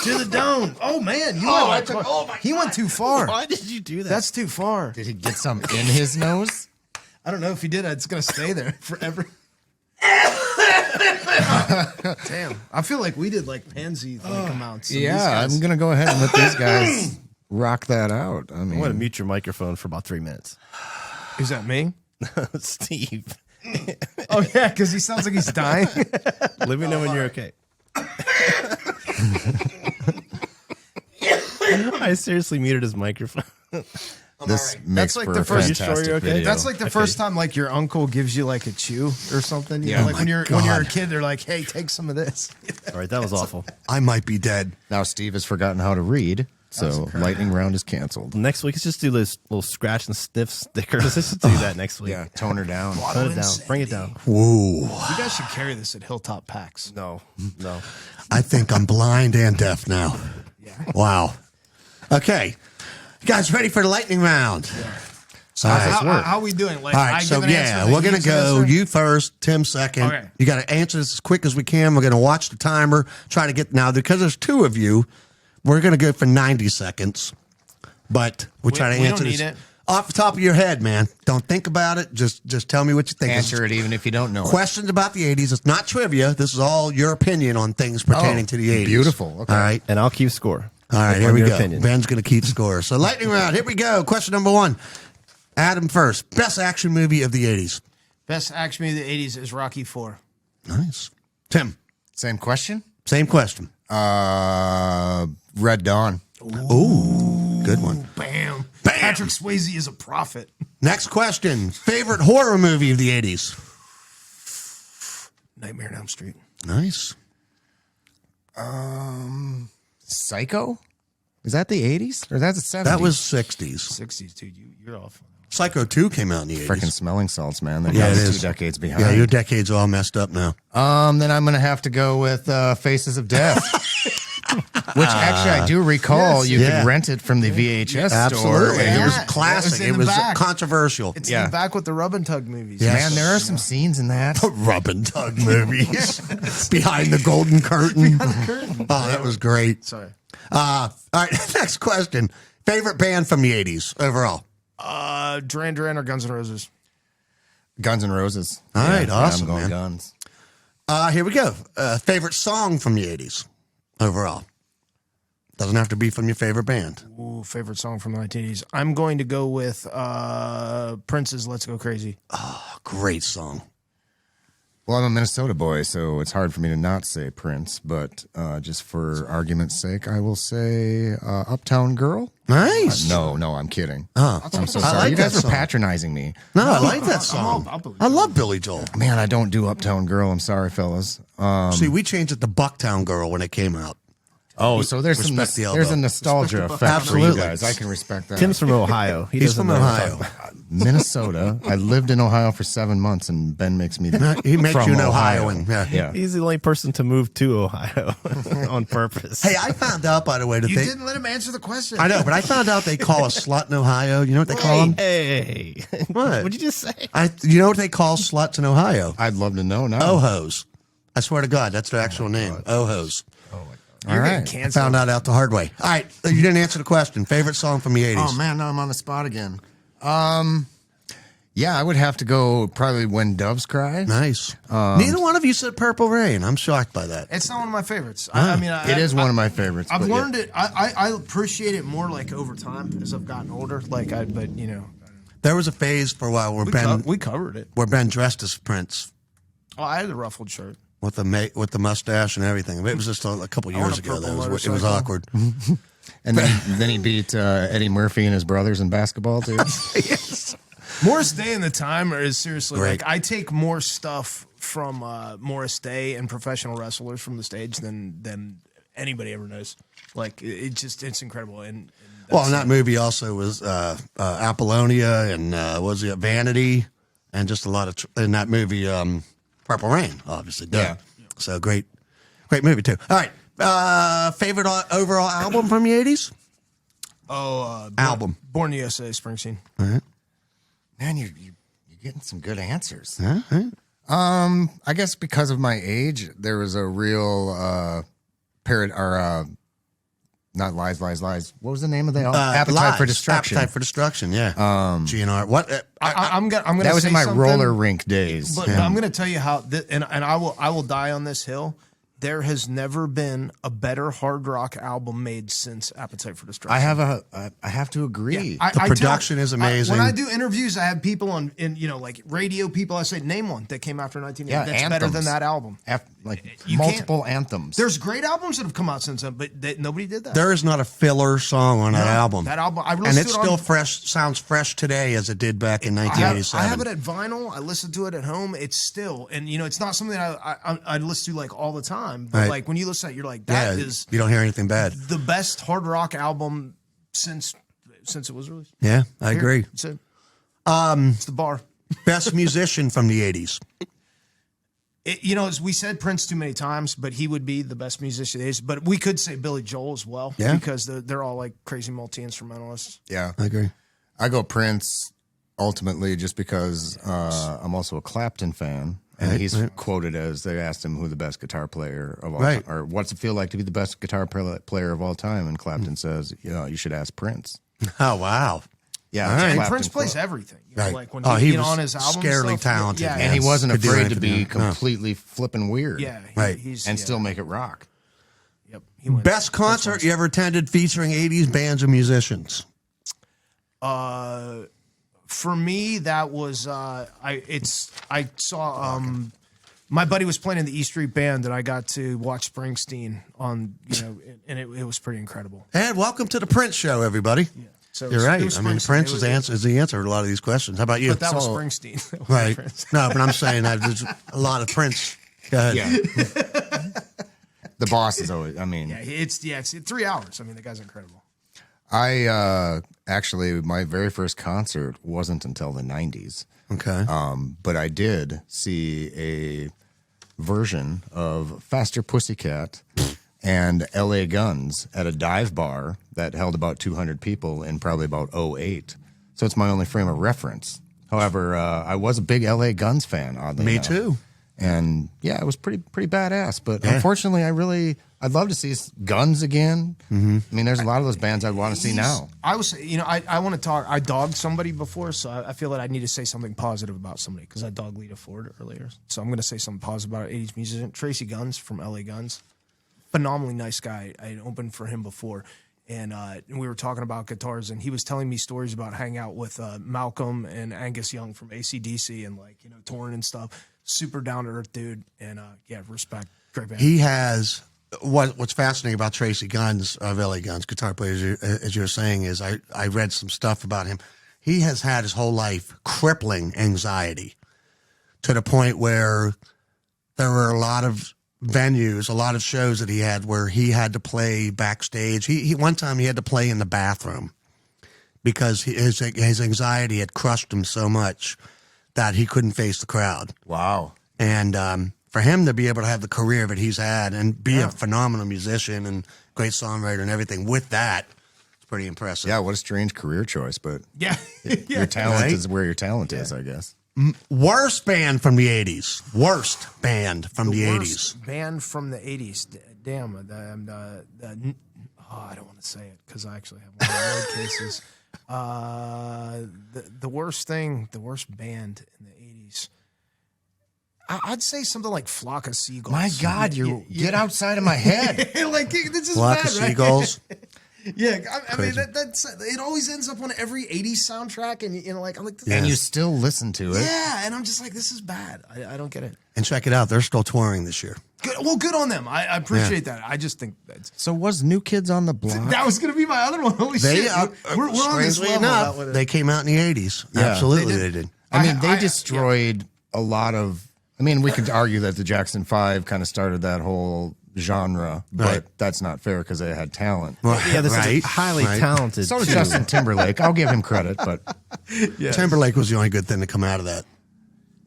To the dome. Oh, man. He went too far. Why did you do that? That's too far. Did he get some in his nose? I don't know if he did. It's going to stay there forever. Damn. I feel like we did like pansy amounts. of these Yeah, guys. I'm gonna go ahead and let these guys rock that out. I I'm mean, going to mute your microphone for about 3 minutes. Is that me? Steve, Oh, yeah, because he sounds like he's dying. let me know when you're okay. I seriously muted his microphone. this makes like for the a first- fantastic You sure you're okay? video. That's like the first time like your uncle gives you like a chew or something. You Yeah. know, like Oh when my you're a God. kid, they're like, "Hey, take some of this." All right, that was awful. I might be dead. Now Steve has forgotten how to read, so lightning round is canceled. Next week, let's just do this little scratch and sniff stickers. Let's just do that next week. Yeah, tone her down. Put it down. Bring it down. Whoa. You guys should carry this at Hilltop Packs. No. I think I'm blind and deaf now. Wow. Okay. You guys ready for the lightning round? So All right. how we doing? Like, All I right, give so an answer, yeah, then we're going to you go answer? you first, Tim second. Okay. You got to answer this as quick as we can. We're going to watch the timer, try to get now because there's two of you. We're going to go for 90 seconds, but we'll try to we answer don't this need it. off the top of your head, man. Don't think about it. Just tell me what you think. Answer it even if you don't know it. Questions about the 80s. It's not trivia. This is all your opinion on things pertaining to the 80s. beautiful. Okay. All right. And I'll keep score. All right, here On we your go. opinion. Ben's going to keep score. So lightning round. Here we go. Question number 1. Adam first. Best action movie of the 80s. Best action movie of the 80s is Rocky IV. Nice. Tim, Same question. same question. Red Dawn. Ooh, good one. Bam. Bam. Patrick Swayze is a prophet. Next question. Favorite horror movie of the 80s. Nightmare on Elm Street. Nice. Psycho. Is that the 80s or that's the 70s? That was 60s. 60s, dude. You're off. Psycho 2 came out in the 80s. freaking smelling salts, man. That Yeah, guy's it 2 is. decades behind. Yeah, your decade's all messed up now. Then I'm gonna have to go with Faces of Death. Which actually I do recall you Yeah. could rent it from the VHS store. Absolutely. And It was Yeah, classic. that was in It the was back. controversial. It's Yeah. in the back with the Rub and Tug movies. Yeah. Man, there are some scenes in that. Rub and Tug movies. Behind the golden curtain. Oh, that was great. Sorry. All right, next question. Favorite band from the 80s overall? Duran Duran or Guns N' Roses? Guns N' Roses. All right, awesome, I'm going man. Guns. Here we go. Favorite song from the 80s overall? Doesn't have to be from your favorite band. Ooh, favorite song from the 1980s. I'm going to go with Prince's Let's Go Crazy. Oh, great song. Well, I'm a Minnesota boy, so it's hard for me to not say Prince, but just for argument's sake, I will say Uptown Girl. Nice. No, I'm kidding. Oh, I'm so I sorry. like You guys that are song. patronizing me. No, I like that song. I'll I love Billy Joel. Man, I don't do Uptown Girl. I'm sorry, fellas. See, we changed it to Bucktown Girl when it came out. Oh, so there's some Respect the elbow. there's a nostalgia effect Absolutely. for you guys. I can respect that. Tim's from Ohio. He's doesn't from know what I'm Ohio. talking about. Minnesota. I lived in Ohio for 7 months, and Ben makes me. He makes from you an Ohioan. Yeah. Yeah. He's the only person to move to Ohio on purpose. Hey, I found out, by the way, that You they. didn't let him answer the question. I know, but I found out they call a slut in Ohio. You know what they call them? Hey, What? What'd you just say? You know what they call sluts in Ohio? I'd love to know now. Ohos. I swear to God, that's their actual name. Ohos. You're All getting right. I canceled. found that out the hard way. All right, you didn't answer the question. Favorite song from the 80s? Oh man, now I'm on the spot again. Yeah, I would have to go probably When Doves Cry. Nice. Neither one of you said Purple Rain. I'm shocked by that. It's not one of my favorites. I mean, It is one of my favorites. I've but yeah. learned it. I appreciate it more like over time as I've gotten older. But you know, There was a phase for a while where we covered it. Ben dressed as Prince Oh, I had the ruffled shirt. with the mustache and everything. It was just a couple want years a ago. purple It was motorcycle. awkward. And then he beat Eddie Murphy and his brothers in basketball too. Morris Day in the time is seriously Great. like I take more stuff from Morris Day and professional wrestlers from the stage than anybody ever knows. Like it's incredible. And Well, and that movie also was Apollonia and was it Vanity and just a lot of in that movie Purple Rain, obviously. Duh. Yeah. So great movie too. All right, favorite overall album from the 80s? Album. Born USA, Springsteen. Man, you're getting some good answers. Huh? I guess because of my age, there was a real not Lies. What was the name of the album? Appetite for Lies. Destruction. Appetite for Destruction. Yeah. GNR. What? I'm gonna. That was say in my something, roller rink days. But I'm gonna tell you how, and I will die on this hill. There has never been a better hard rock album made since Appetite for Destruction. I have to agree. The production is amazing. When I do interviews, I have people on, like radio people. I say, name one that came after 1980 Yeah, that's better anthems. than that album. You Multiple anthems. There's great albums that have come out since then, but nobody did that. There is not a filler song on that album. That album, I and listened it's to it still on- fresh. Sounds fresh today as it did back in I 1987. have it at vinyl. I listen to it at home. It's still, and it's not something I listen to like all the time. But Right. like when you listen to it, you're like, that is you don't hear anything bad. the best hard rock album since it was released. Yeah, I agree. It's it. It's the bar. Best musician from the 80s. As we said Prince too many times, but he would be the best musician there is. But we could say Billy Joel as well, Yeah. because they're all like crazy multi-instrumentalists. Yeah. I agree. I go Prince ultimately just because I'm also a Clapton fan. And he's quoted as they asked him who the best guitar player of all time, or what's it feel like to be the best guitar player of all time. And Clapton says, you should ask Prince. Oh, wow. Yeah. All it's a right. And Clapton Prince plays quote. everything. Right. Like when he he was on his album scarily stuff, talented. Yeah, And he wasn't Could do afraid to anything, be yeah. completely flipping weird. Yeah. Right. He's Still make it rock. Yep. He wins. Best concert you ever attended featuring 80s bands and musicians? For me, that was I saw my buddy was playing in the E Street Band, and I got to watch Springsteen on and it was pretty incredible. And welcome to the Prince Show, everybody. So You're right. it was I mean, Springsteen. Prince It is was- the answer to a lot of these questions. How about you? But that was Springsteen. That wasn't right. Prince. No, but I'm saying that there's a lot of Prince. Go ahead. Yeah. The boss is always, Yeah, it's 3 hours. I mean, the guy's incredible. I actually, my very first concert wasn't until the 90s. Okay. But I did see a version of Faster Pussycat and LA Guns at a dive bar that held about 200 people in probably about 2008. So it's my only frame of reference. However, I was a big LA Guns fan, oddly Me enough. too. And yeah, it was pretty badass. But unfortunately, I'd love to see Guns again. Mm-hmm. I mean, there's a lot of those bands I'd want to see now. I was, I want to talk. I dogged somebody before, so I feel that I need to say something positive about somebody because I dogged Lita Ford earlier. So I'm going to say something positive about 80s musician Tracy Guns from LA Guns. Phenomenally nice guy. I had opened for him before, and we were talking about guitars, and he was telling me stories about hanging out with Malcolm and Angus Young from AC/DC and touring and stuff. Super down to earth dude, and respect. Great band. He has. What's fascinating about Tracy Guns of LA Guns, guitar player, as you're saying, is I read some stuff about him. He has had his whole life crippling anxiety to the point where there were a lot of venues, a lot of shows that he had where he had to play backstage. He one time he had to play in the bathroom because his anxiety had crushed him so much that he couldn't face the crowd. Wow. And for him to be able to have the career that he's had and be a phenomenal musician and great songwriter and everything with that, it's pretty impressive. Yeah, what a strange career choice, but your talent is where your talent is, I guess. Worst band from the 80s. Worst band from the 80s. Worst band from the 80s. Damn. I don't want to say it because I actually have one of the road cases. The worst band in the 80s. I'd say something like Flock of Seagulls. My God, you get outside of my head. This is Flock bad, of Seagulls. Right? Yeah, I mean that's it. Always ends up on every '80s soundtrack, and I'm like, and you still listen to it. Yeah, and I'm just like, this is bad. I don't get it. And check it out, they're still touring this year. Good, well, good on them. I appreciate that. I just think that's So was New Kids on the Block? that was going to be my other one. Holy shit, we're on this Strangely level. enough, they came out in the 80s. Yeah. Absolutely, they did. I mean, they destroyed a lot of. I mean, we could argue that the Jackson 5 kind of started that whole genre, but Right. that's not fair because they had talent. Yeah, this Right, is highly right. talented. So did too. Justin Timberlake. I'll give him credit, but Timberlake was the only good thing to come out of that.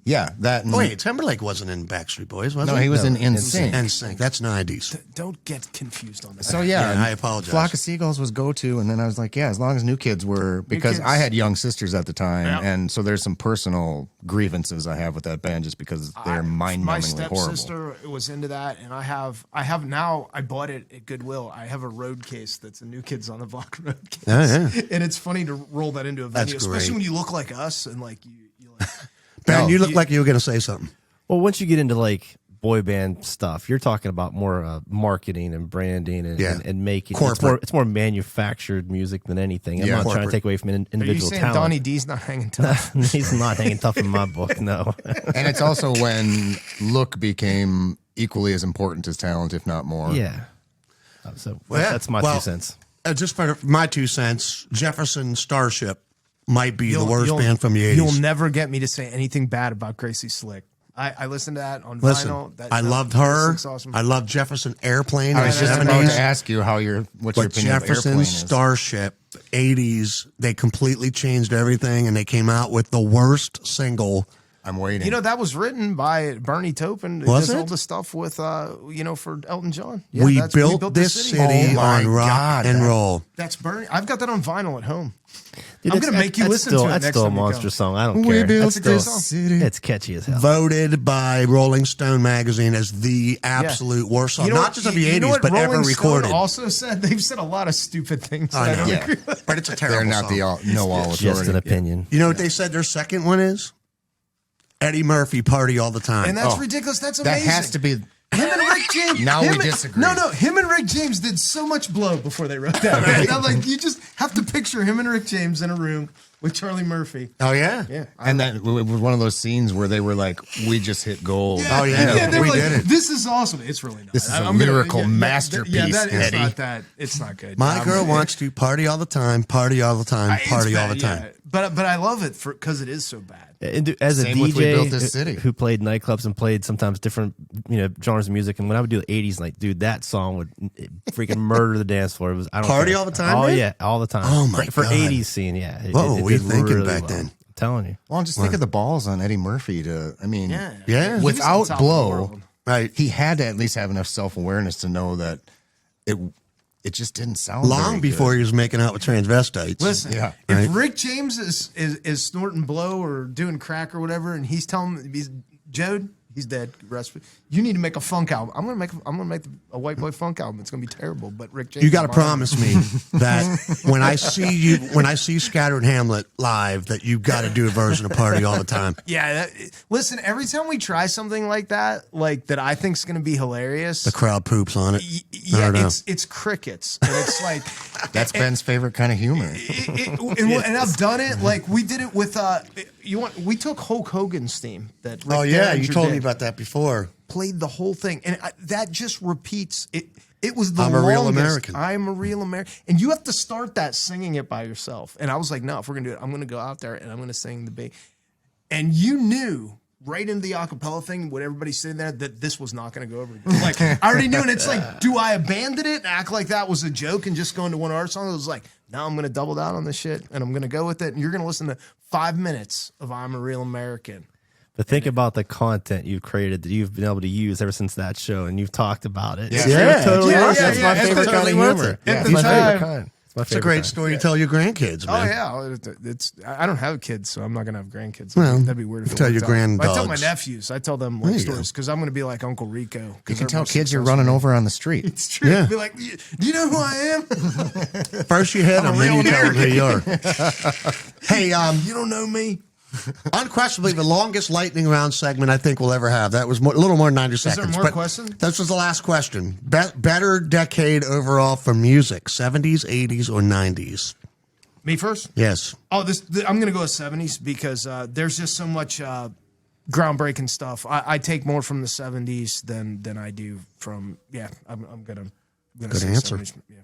yeah, that. And, Wait, Timberlake wasn't in Backstreet Boys, was he? no, he was in NSYNC. NSYNC. That's 90s. Don't get confused on that. So yeah, Yeah, I apologize. Flock of Seagulls was go-to, and then I was like, yeah, as long as New Kids were, because Kids. I had young sisters at the time, Yeah. and so there's some personal grievances I have with that band just because they're my mind-numbingly horrible. stepsister was into that, and I have now. I bought it at Goodwill. I have a road case that's a New Kids on the Block road case, and it's funny to roll that into a venue, That's especially great. when you look like us and like you like. Ben, No, you look like you were going to say something. Well, once you get into like boy band stuff, you're talking about more marketing and branding and making Corporate. It's more manufactured music than anything. I'm Yeah. not trying to Corporate. take away from Are you individual saying talent. Donnie D's not hanging tough? He's not hanging tough in my book. No. And it's also when look became equally as important as talent, if not more. Yeah. So Yeah, that's my well, 2 cents. Just for my 2 cents, Jefferson Starship might be the You'll- worst you'll- band from the 80s. You'll never get me to say anything bad about Gracie Slick. I listened to that on Listen, vinyl. I loved her. Slick's awesome. I loved Jefferson Airplane I in was the just 70s. about to ask you what's your But opinion of Jefferson Airplane is. Starship, 80s, they completely changed everything, and they came out with the worst single. I'm waiting. You know, that was written by Bernie Taupin. Was does it? all the stuff with, for Elton John. We that's- built the this city Oh my on rock God, and that- roll. That's Bernie. I've got that on vinyl at home. Dude, I'm that's- gonna make you that's listen still, to it That's next still a time you monster come. song. I don't We care. built That's still, this city. It's catchy as hell. Voted by Rolling Stone magazine as the absolute worst song, not just of the 80s, you know what but Rolling ever Stone recorded. also said? They've said a lot of stupid things. I that know. don't agree with. But it's a terrible They're not song. the all authority. Just an opinion. You know what they said their second one is? Eddie Murphy, Party All the Time. And that's ridiculous. That's That amazing. has to be. Him and Rick James. Now him we and- disagree. No, him and Rick James did so much blow before they wrote that. Right? I'm like, you just have to picture him and Rick James in a room with Charlie Murphy. Oh, yeah? Yeah. And that it was one of those scenes where they were like, "We just hit gold." Oh, yeah. they We were like, did it. This is awesome. It's really not. This is a I'm gonna- lyrical masterpiece, Yeah, that, it's Eddie. not that. It's not good. My girl wants to party all the time, party all the time, It's party all bad, the time. yeah. But I love it because it is so bad. And as a Same with We DJ Built This City. who played nightclubs and played sometimes different genres of music, and when I would do the 80s, like dude, that song would freaking murder the dance floor. It was I don't Party care. all the time, Oh man? yeah, all the time. Oh, my for God. 80s scene, yeah. What were we did thinking really back well. then? I'm telling you. Well, just think of the balls on Eddie Murphy to. I mean, Yeah. He was on without top of the blow, world. Right. he had to at least have enough self awareness to know that it just didn't sound Long very before good. he was making out with transvestites. Listen, Yeah. if Right. Rick James is snorting blow or doing crack or whatever, and he's telling me, Jode, He's dead. You need to make a funk album. I'm gonna make a white boy funk album. It's gonna be terrible. But Rick James, you got to promise me that when I see Scattered Hamlet live, that you got to do a version of Party all the time. Yeah. Listen, every time we try something like that I think is gonna be hilarious, The crowd poops on it. Yeah, it's crickets, and it's like that's Ben's favorite kind of humor. And I've done it. Like we did it with we took Hulk Hogan's theme that Rick You Derringer told did, me about that before. played the whole thing, and that just repeats it. It was the I'm a real longest. American. I'm a real American, and you have to start that singing it by yourself. And I was like, no, if we're gonna do it, I'm gonna go out there and I'm gonna sing the beat. And you knew right into the acapella thing, when everybody's sitting there, that this was not going to go over. Like, I already knew, and it's like, do I abandon it and act like that was a joke and just go into one art song? It was like, no, I'm going to double down on this shit, and I'm going to go with it, and you're going to listen to 5 minutes of I'm a Real American. But think about the content you've created that you've been able to use ever since that show, and you've talked about it. Yeah. Totally Yeah, worth it. yeah, That's yeah. my favorite kind of humor. At It's my the favorite time. kind. It's a great story to tell your grandkids, Oh man. yeah, I don't have kids, so I'm not gonna have grandkids. Well, That'd be weird. If tell I your tell them. I tell my granddogs. nephews. I tell them There like you go. stories because I'm gonna be like Uncle Rico. You 'cause can they're tell more kids you're successful running than me. over on the street. It's true. Yeah. Be like, do you know who I am? First you hit them, then you tell them who you are. Hey, You don't know me. unquestionably the longest lightning round segment I think we'll ever have. That was a little more than 90 seconds. more but questions? This was the last question. Better decade overall for music, 70s, 80s, or 90s? Me first. Yes. Oh, I'm gonna go with 70s because there's just so much groundbreaking stuff. I take more from the 70s than I do from. Yeah, I'm gonna Good say answer. 70s, yeah.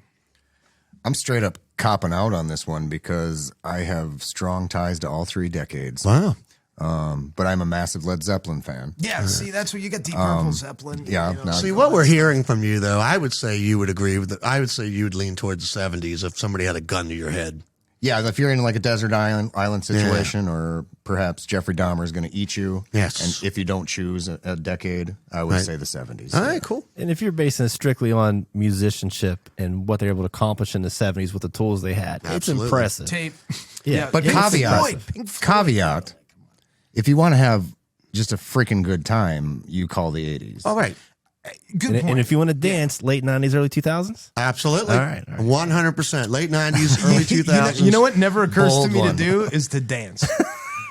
I'm straight up copping out on this one because I have strong ties to all 3 decades. Wow. But I'm a massive Led Zeppelin fan. Yeah, see, that's what you got. Deep Purple, Zeppelin. yeah, you know, no, See, what we're hearing from you, though, I would say you would agree with it. I would say you would lean towards the 70s if somebody had a gun to your head. Yeah, if you're in like a desert island situation, or perhaps Jeffrey Dahmer is going to eat you. Yes. And if you don't choose a decade, I would say the 70s. All right, cool. And if you're basing it strictly on musicianship and what they're able to accomplish in the 70s with the tools they had, Absolutely. it's impressive. tape. Yeah. But Pink caveat, Floyd, Pink Floyd. caveat, if you want to have just a freaking good time, you call the 80s. All right. Good And, point. and if you want to dance, late 90s, early 2000s? Absolutely. All right. 100%. Late 90s, early 2000s. You know what never occurs to Bold me one. to do is to dance.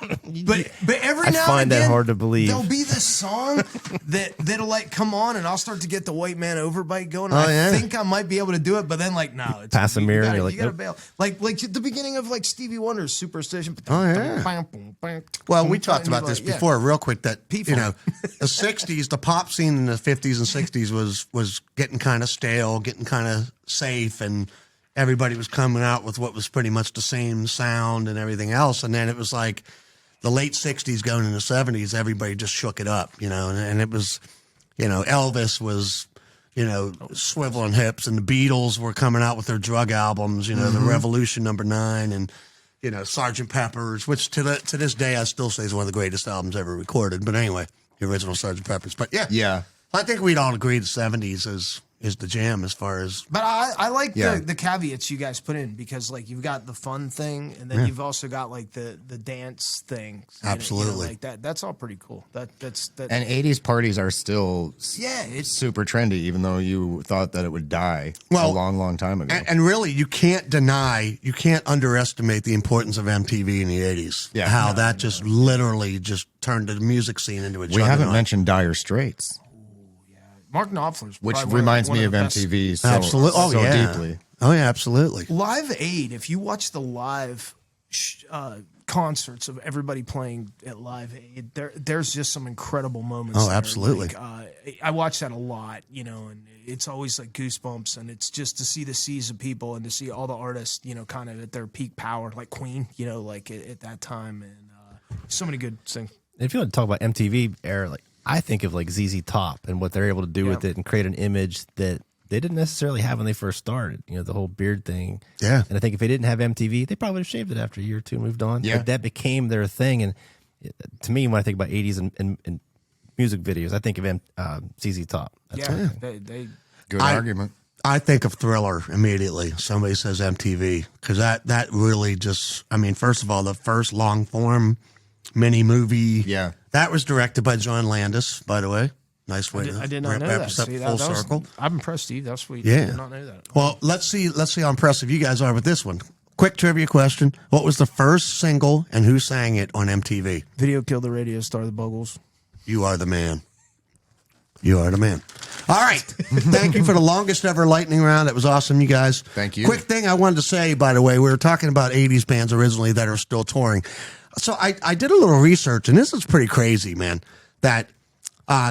But every I now find and that again, hard to believe. There'll be this song that'll like come on, and I'll start to get the white man overbite going. And Oh, yeah. I think I might be able to do it, but then like no, it's Pass a mirror, You and gotta, you're like, you gotta nope. bail. Like at the beginning of like Stevie Wonder's Superstition. Oh, yeah. Well, we talked about this before, real quick. That People. you know, the '60s, the pop scene in the '50s and '60s was getting kind of stale, getting kind of safe, and everybody was coming out with what was pretty much the same sound and everything else. And then it was like the late '60s going into the '70s, everybody just shook it up, you know, and it was, you know, Elvis was, you know, swiveling hips, and the Beatles were coming out with their drug albums, you know, the Revolution #9 and. You know, Sgt. Pepper's, which to this day I still say is one of the greatest albums ever recorded. But anyway, the original Sgt. Pepper's. But yeah, I think we'd all agree the '70s is the jam as far as. But I like Yeah. the caveats you guys put in because like you've got the fun thing and then you've also got like the dance thing. Absolutely. like that. That's all pretty cool. That's that. And 80s parties are still Yeah, it's super trendy, even though you thought that it would die Well, a long, long time ago. And really, you can't underestimate the importance of MTV in the '80s. Yeah. How that just literally just turned the music scene into a we haven't juggernaut. mentioned Dire Straits, Mark Knopfler's which probably reminds one me of of the best- MTV so, Absolutely. Oh, so yeah. deeply. Oh, yeah, absolutely. Live Aid. If you watch the live concerts of everybody playing at Live Aid, there's just some incredible moments. Oh, there. absolutely. Like, I watch that a lot, you know, and it's always like goosebumps, and it's just to see the seas of people and to see all the artists, you know, kind of at their peak power, like Queen, you know, like at that time, and so many good things. If you want to talk about MTV era, like I think of like ZZ Top and what they're able to do with it and create an image that they didn't necessarily have when they first started. You know, the whole beard thing. Yeah. And I think if they didn't have MTV, they probably would have shaved it after a year or two and moved on. Yeah. But that became their thing. And to me, when I think about 80s and music videos, I think of ZZ Top. That's Yeah, what I think. they Good I- argument. I think of Thriller immediately. Somebody says MTV because that really just. I mean, first of all, the first long form mini movie. Yeah. That was directed by John Landis, by the way. Nice way I did not know wrap that. us up See, full that was, circle. I'm impressed, Steve. That's sweet. Yeah. I did not know that. Well, let's see how impressive you guys are with this one. Quick trivia question. What was the first single and who sang it on MTV? Video Killed the Radio Star, the Buggles. You are the man. You are the man. All right. Thank you for the longest ever lightning round. That was awesome, you guys. Thank you. Quick thing I wanted to say, by the way, we were talking about 80s bands originally that are still touring. So I did a little research, and this is pretty crazy, man, that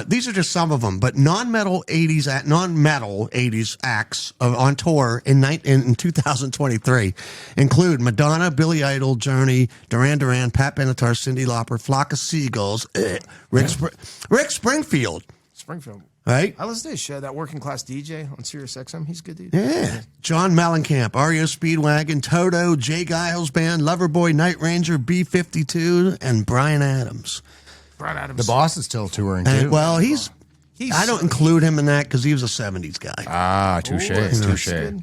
these are just some of them, but non-metal 80s acts on tour in 2023 include Madonna, Billy Idol, Journey, Duran Duran, Pat Benatar, Cyndi Lauper, Flock of Seagulls, Rick Springfield. Springfield. Right? I listened to his show, that Working Class DJ on Sirius XM. He's a good dude. Yeah. John Mellencamp, REO Speedwagon, Toto, Jay Giles Band, Loverboy, Night Ranger, B-52, and Bryan Adams. Bryan Adams. The Boss is still touring, too. And, well, I don't include him in that because he was a 70s guy. Ah, touche. Touche. And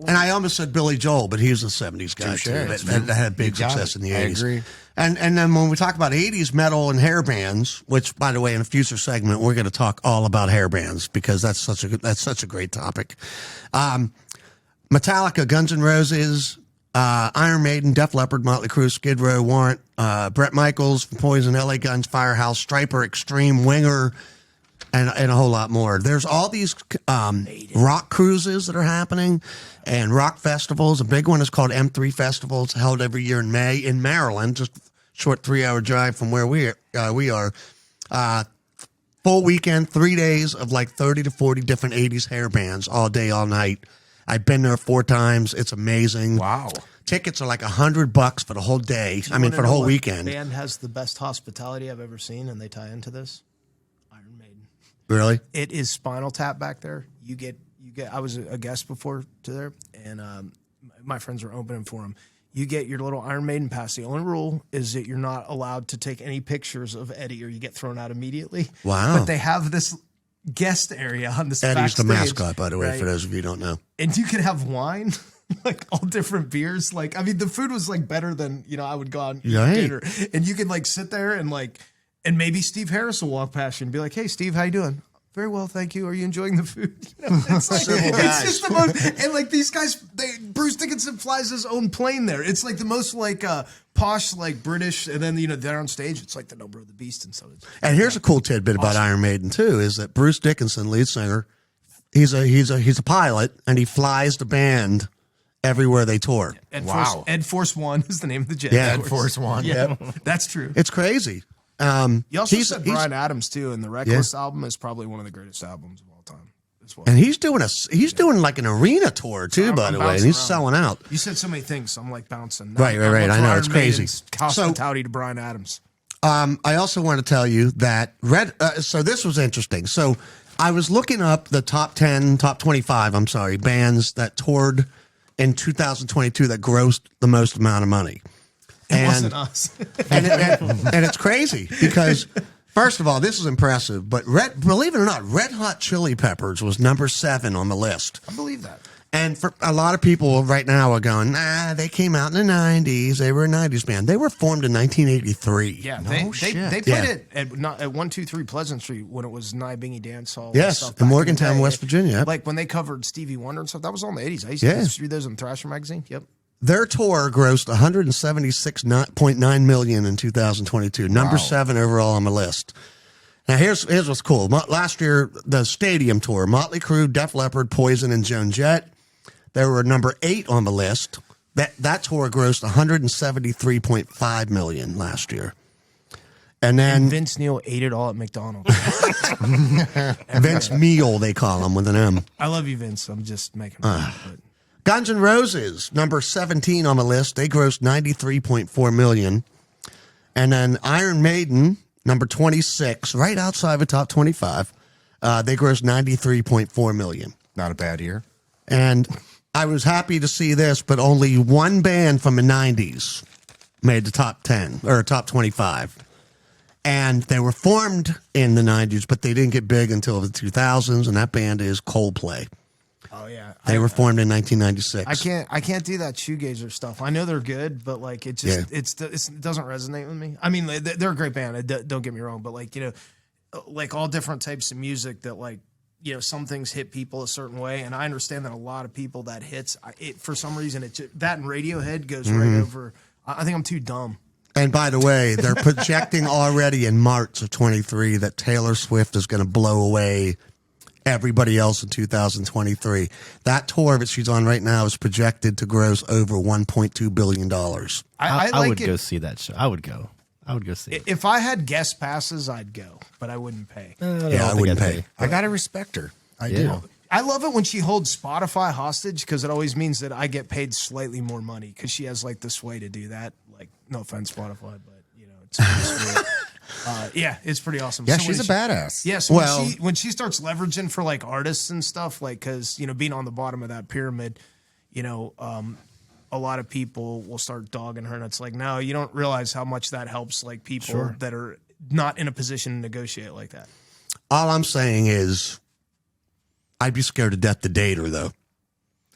I almost said Billy Joel, but he was a 70s guy, Touche. too. That had big success in the 80s. I agree. And then when we talk about 80s metal and hair bands, which, by the way, in a future segment, we're going to talk all about hair bands because that's such a great topic. Metallica, Guns N' Roses, Iron Maiden, Def Leppard, Motley Crue, Skid Row, Warrant, Bret Michaels, Poison, LA Guns, Firehouse, Stryper, Extreme, Winger, and a whole lot more. There's all these rock cruises that are happening and rock festivals. A big one is called M3 Festival. It's held every year in May in Maryland, just a short 3-hour drive from where we are. Full weekend, 3 days of like 30 to 40 different 80s hair bands all day, all night. I've been there 4 times. It's amazing. Wow. Tickets are like $100 for the whole day. I mean, for the whole weekend. Band has the best hospitality I've ever seen, and they tie into this. Iron Maiden. Really? It is Spinal Tap back there. You get. I was a guest before to there, and my friends were opening for them. You get your little Iron Maiden pass. The only rule is that you're not allowed to take any pictures of Eddie, or you get thrown out immediately. Wow! But they have this guest area on this. Eddie's backstage, the mascot, by the way, right? for those of you who don't know. And you can have wine, like all different beers. Like, I mean, the food was like better than, I would go out and eat dinner. And you can like sit there and maybe Steve Harris will walk past you and be like, "Hey, Steve, how you doing?" "Very well, thank you. Are you enjoying the food?" It's like, it's just the most, and like these guys, Bruce Dickinson flies his own plane there. It's like the most like posh, like British, and then they're on stage. It's like the Number of the Beast and so. And here's a cool tidbit about Iron Maiden too: is that Bruce Dickinson, lead singer, he's a pilot, and he flies the band everywhere they tour. Ed Force One is the name of the jet. Yeah, Ed Force One. Yeah, that's true. It's crazy. You also said Bryan Adams too, and the Reckless album is probably one of the greatest albums of all time as well. And he's doing like an arena tour too, by the way, and he's selling out. You said so many things, so I'm like bouncing. Right. I know, it's crazy. Hospitality to Bryan Adams. I also want to tell you that so this was interesting. So I was looking up the top 25, bands that toured in 2022 that grossed the most amount of money. It wasn't us. and it's crazy because, first of all, this is impressive, but believe it or not, Red Hot Chili Peppers was number 7 on the list. I believe that. And for a lot of people right now are going, they came out in the 90s. They were a 90s band. They were formed in 1983. Yeah, they played it at 123 Pleasant Street when it was Nye Bingy Dance Hall. Yes, in Morgantown, West Virginia. Like when they covered Stevie Wonder and stuff, that was all in the 80s. I used to read those in Thrasher magazine. Yep. Their tour grossed $176.9 million in 2022. Number 7 overall on the list. Now, here's what's cool. Last year, the stadium tour, Motley Crue, Def Leppard, Poison, and Joan Jett, they were number 8 on the list. That tour grossed $173.5 million last year. And then Vince Neil ate it all at McDonald's. Vince Meal, they call him with an M. I love you, Vince. I'm just making fun. Guns N' Roses, number 17 on the list. They grossed $93.4 million. And then Iron Maiden, number 26, right outside the top 25. They grossed $93.4 million. Not a bad year. And I was happy to see this, but only one band from the 90s made the top 10 or top 25. And they were formed in the 90s, but they didn't get big until the 2000s, and that band is Coldplay. Oh yeah, They were formed in 1996. I can't do that shoegazer stuff. I know they're good, but like it just it doesn't resonate with me. I mean, they're a great band. Don't get me wrong, but like like all different types of music that like some things hit people a certain way, and I understand that a lot of people that hits it for some reason that and Radiohead goes right over. I think I'm too dumb. And by the way, they're projecting already in March of 23 that Taylor Swift is going to blow away everybody else in 2023. That tour that she's on right now is projected to gross over $1.2 billion. I would go see that show. I would go see it. If I had guest passes, I'd go, but I wouldn't pay. I wouldn't pay. I got to respect her. I do. I love it when she holds Spotify hostage because it always means that I get paid slightly more money because she has like this way to do that. Like, no offense, Spotify, but it's just it's pretty awesome. Yeah, so she's a badass. Yeah, so when she starts leveraging for like artists and stuff, like because being on the bottom of that pyramid, a lot of people will start dogging her, and it's like, no, you don't realize how much that helps like people that are not in a position to negotiate like that. All I'm saying is, I'd be scared to death to date her, though.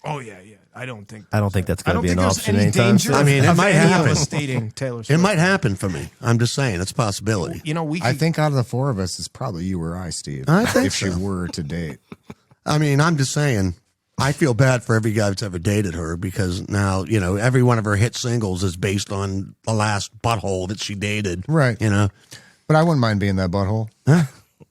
Oh yeah. I don't think that's going to be an option anytime soon. I mean, it might happen. Dating Taylor Swift. It might happen for me. I'm just saying, it's a possibility. I think out of the four of us, it's probably you or I, Steve. I think if she were to date. I mean, I'm just saying, I feel bad for every guy that's ever dated her because now, every one of her hit singles is based on the last butthole that she dated. Right. But I wouldn't mind being that butthole. Huh?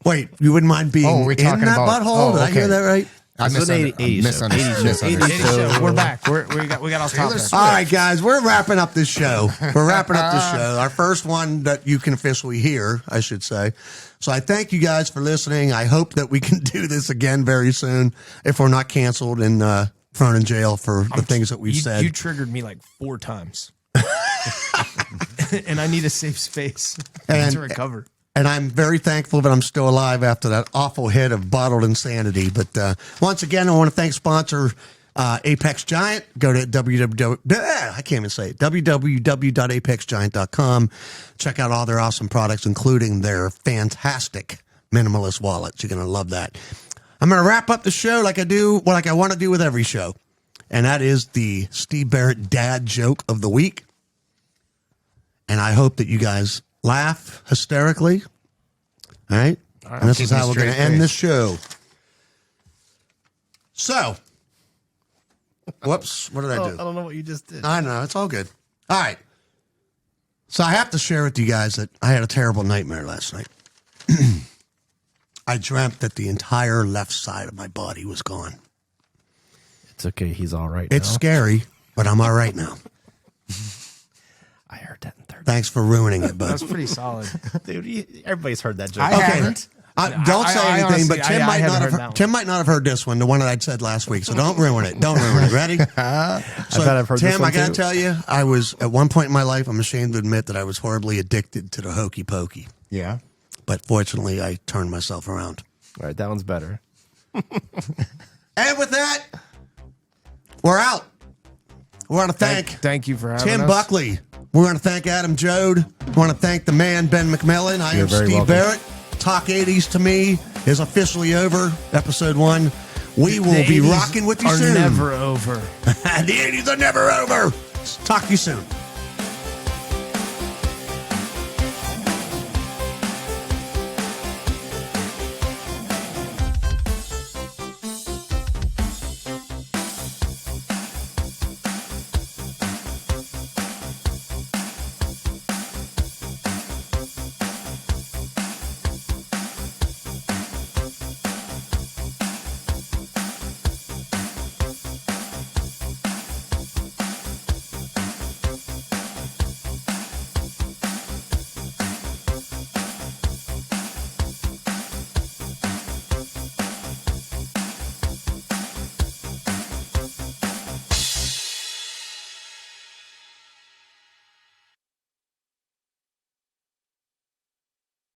Wait, you wouldn't mind being in that butthole? Did I hear that right? I misunderstood. 80s. We're back. We got off topic. All right, guys, we're wrapping up this show. Our first one that you can officially hear, I should say. So I thank you guys for listening. I hope that we can do this again very soon if we're not canceled and thrown in jail for the things that we've said. You triggered me like 4 times. And I need a safe space to recover. And I'm very thankful that I'm still alive after that awful hit of bottled insanity. But once again, I want to thank sponsor Apex Giant. Go to www.apexgiant.com. Check out all their awesome products, including their fantastic minimalist wallets. You're going to love that. I'm going to wrap up the show like I want to do with every show. And that is the Steve Barrett dad joke of the week. And I hope that you guys laugh hysterically. All right. And this is how we're going to end this show. So, whoops. What did I do? I don't know what you just did. I know. It's all good. All right. So I have to share with you guys that I had a terrible nightmare last night. I dreamt that the entire left side of my body was gone. It's okay. He's all right now. It's scary, but I'm all right now. I heard that in third. Thanks for ruining it, bud. That's pretty solid. Dude, everybody's heard that joke. I haven't. Don't say anything, but Tim might not have heard this one, the one that I said last week. So don't ruin it. Don't ruin it. Ready? I've heard Tim, this one I got to too. tell you, I was at one point in my life, I'm ashamed to admit that I was horribly addicted to the hokey pokey. Yeah. But fortunately, I turned myself around. All right, that one's better. And with that, we're out. We want to Thank you for having Tim us. Buckley. We want to thank Adam Jode. We want to thank the man, Ben McMillan. I am Steve Barrett. Talk 80s to me is officially over. Episode 1. We will be rocking with you soon. The 80s are never over. The 80s are never over. Talk to you soon.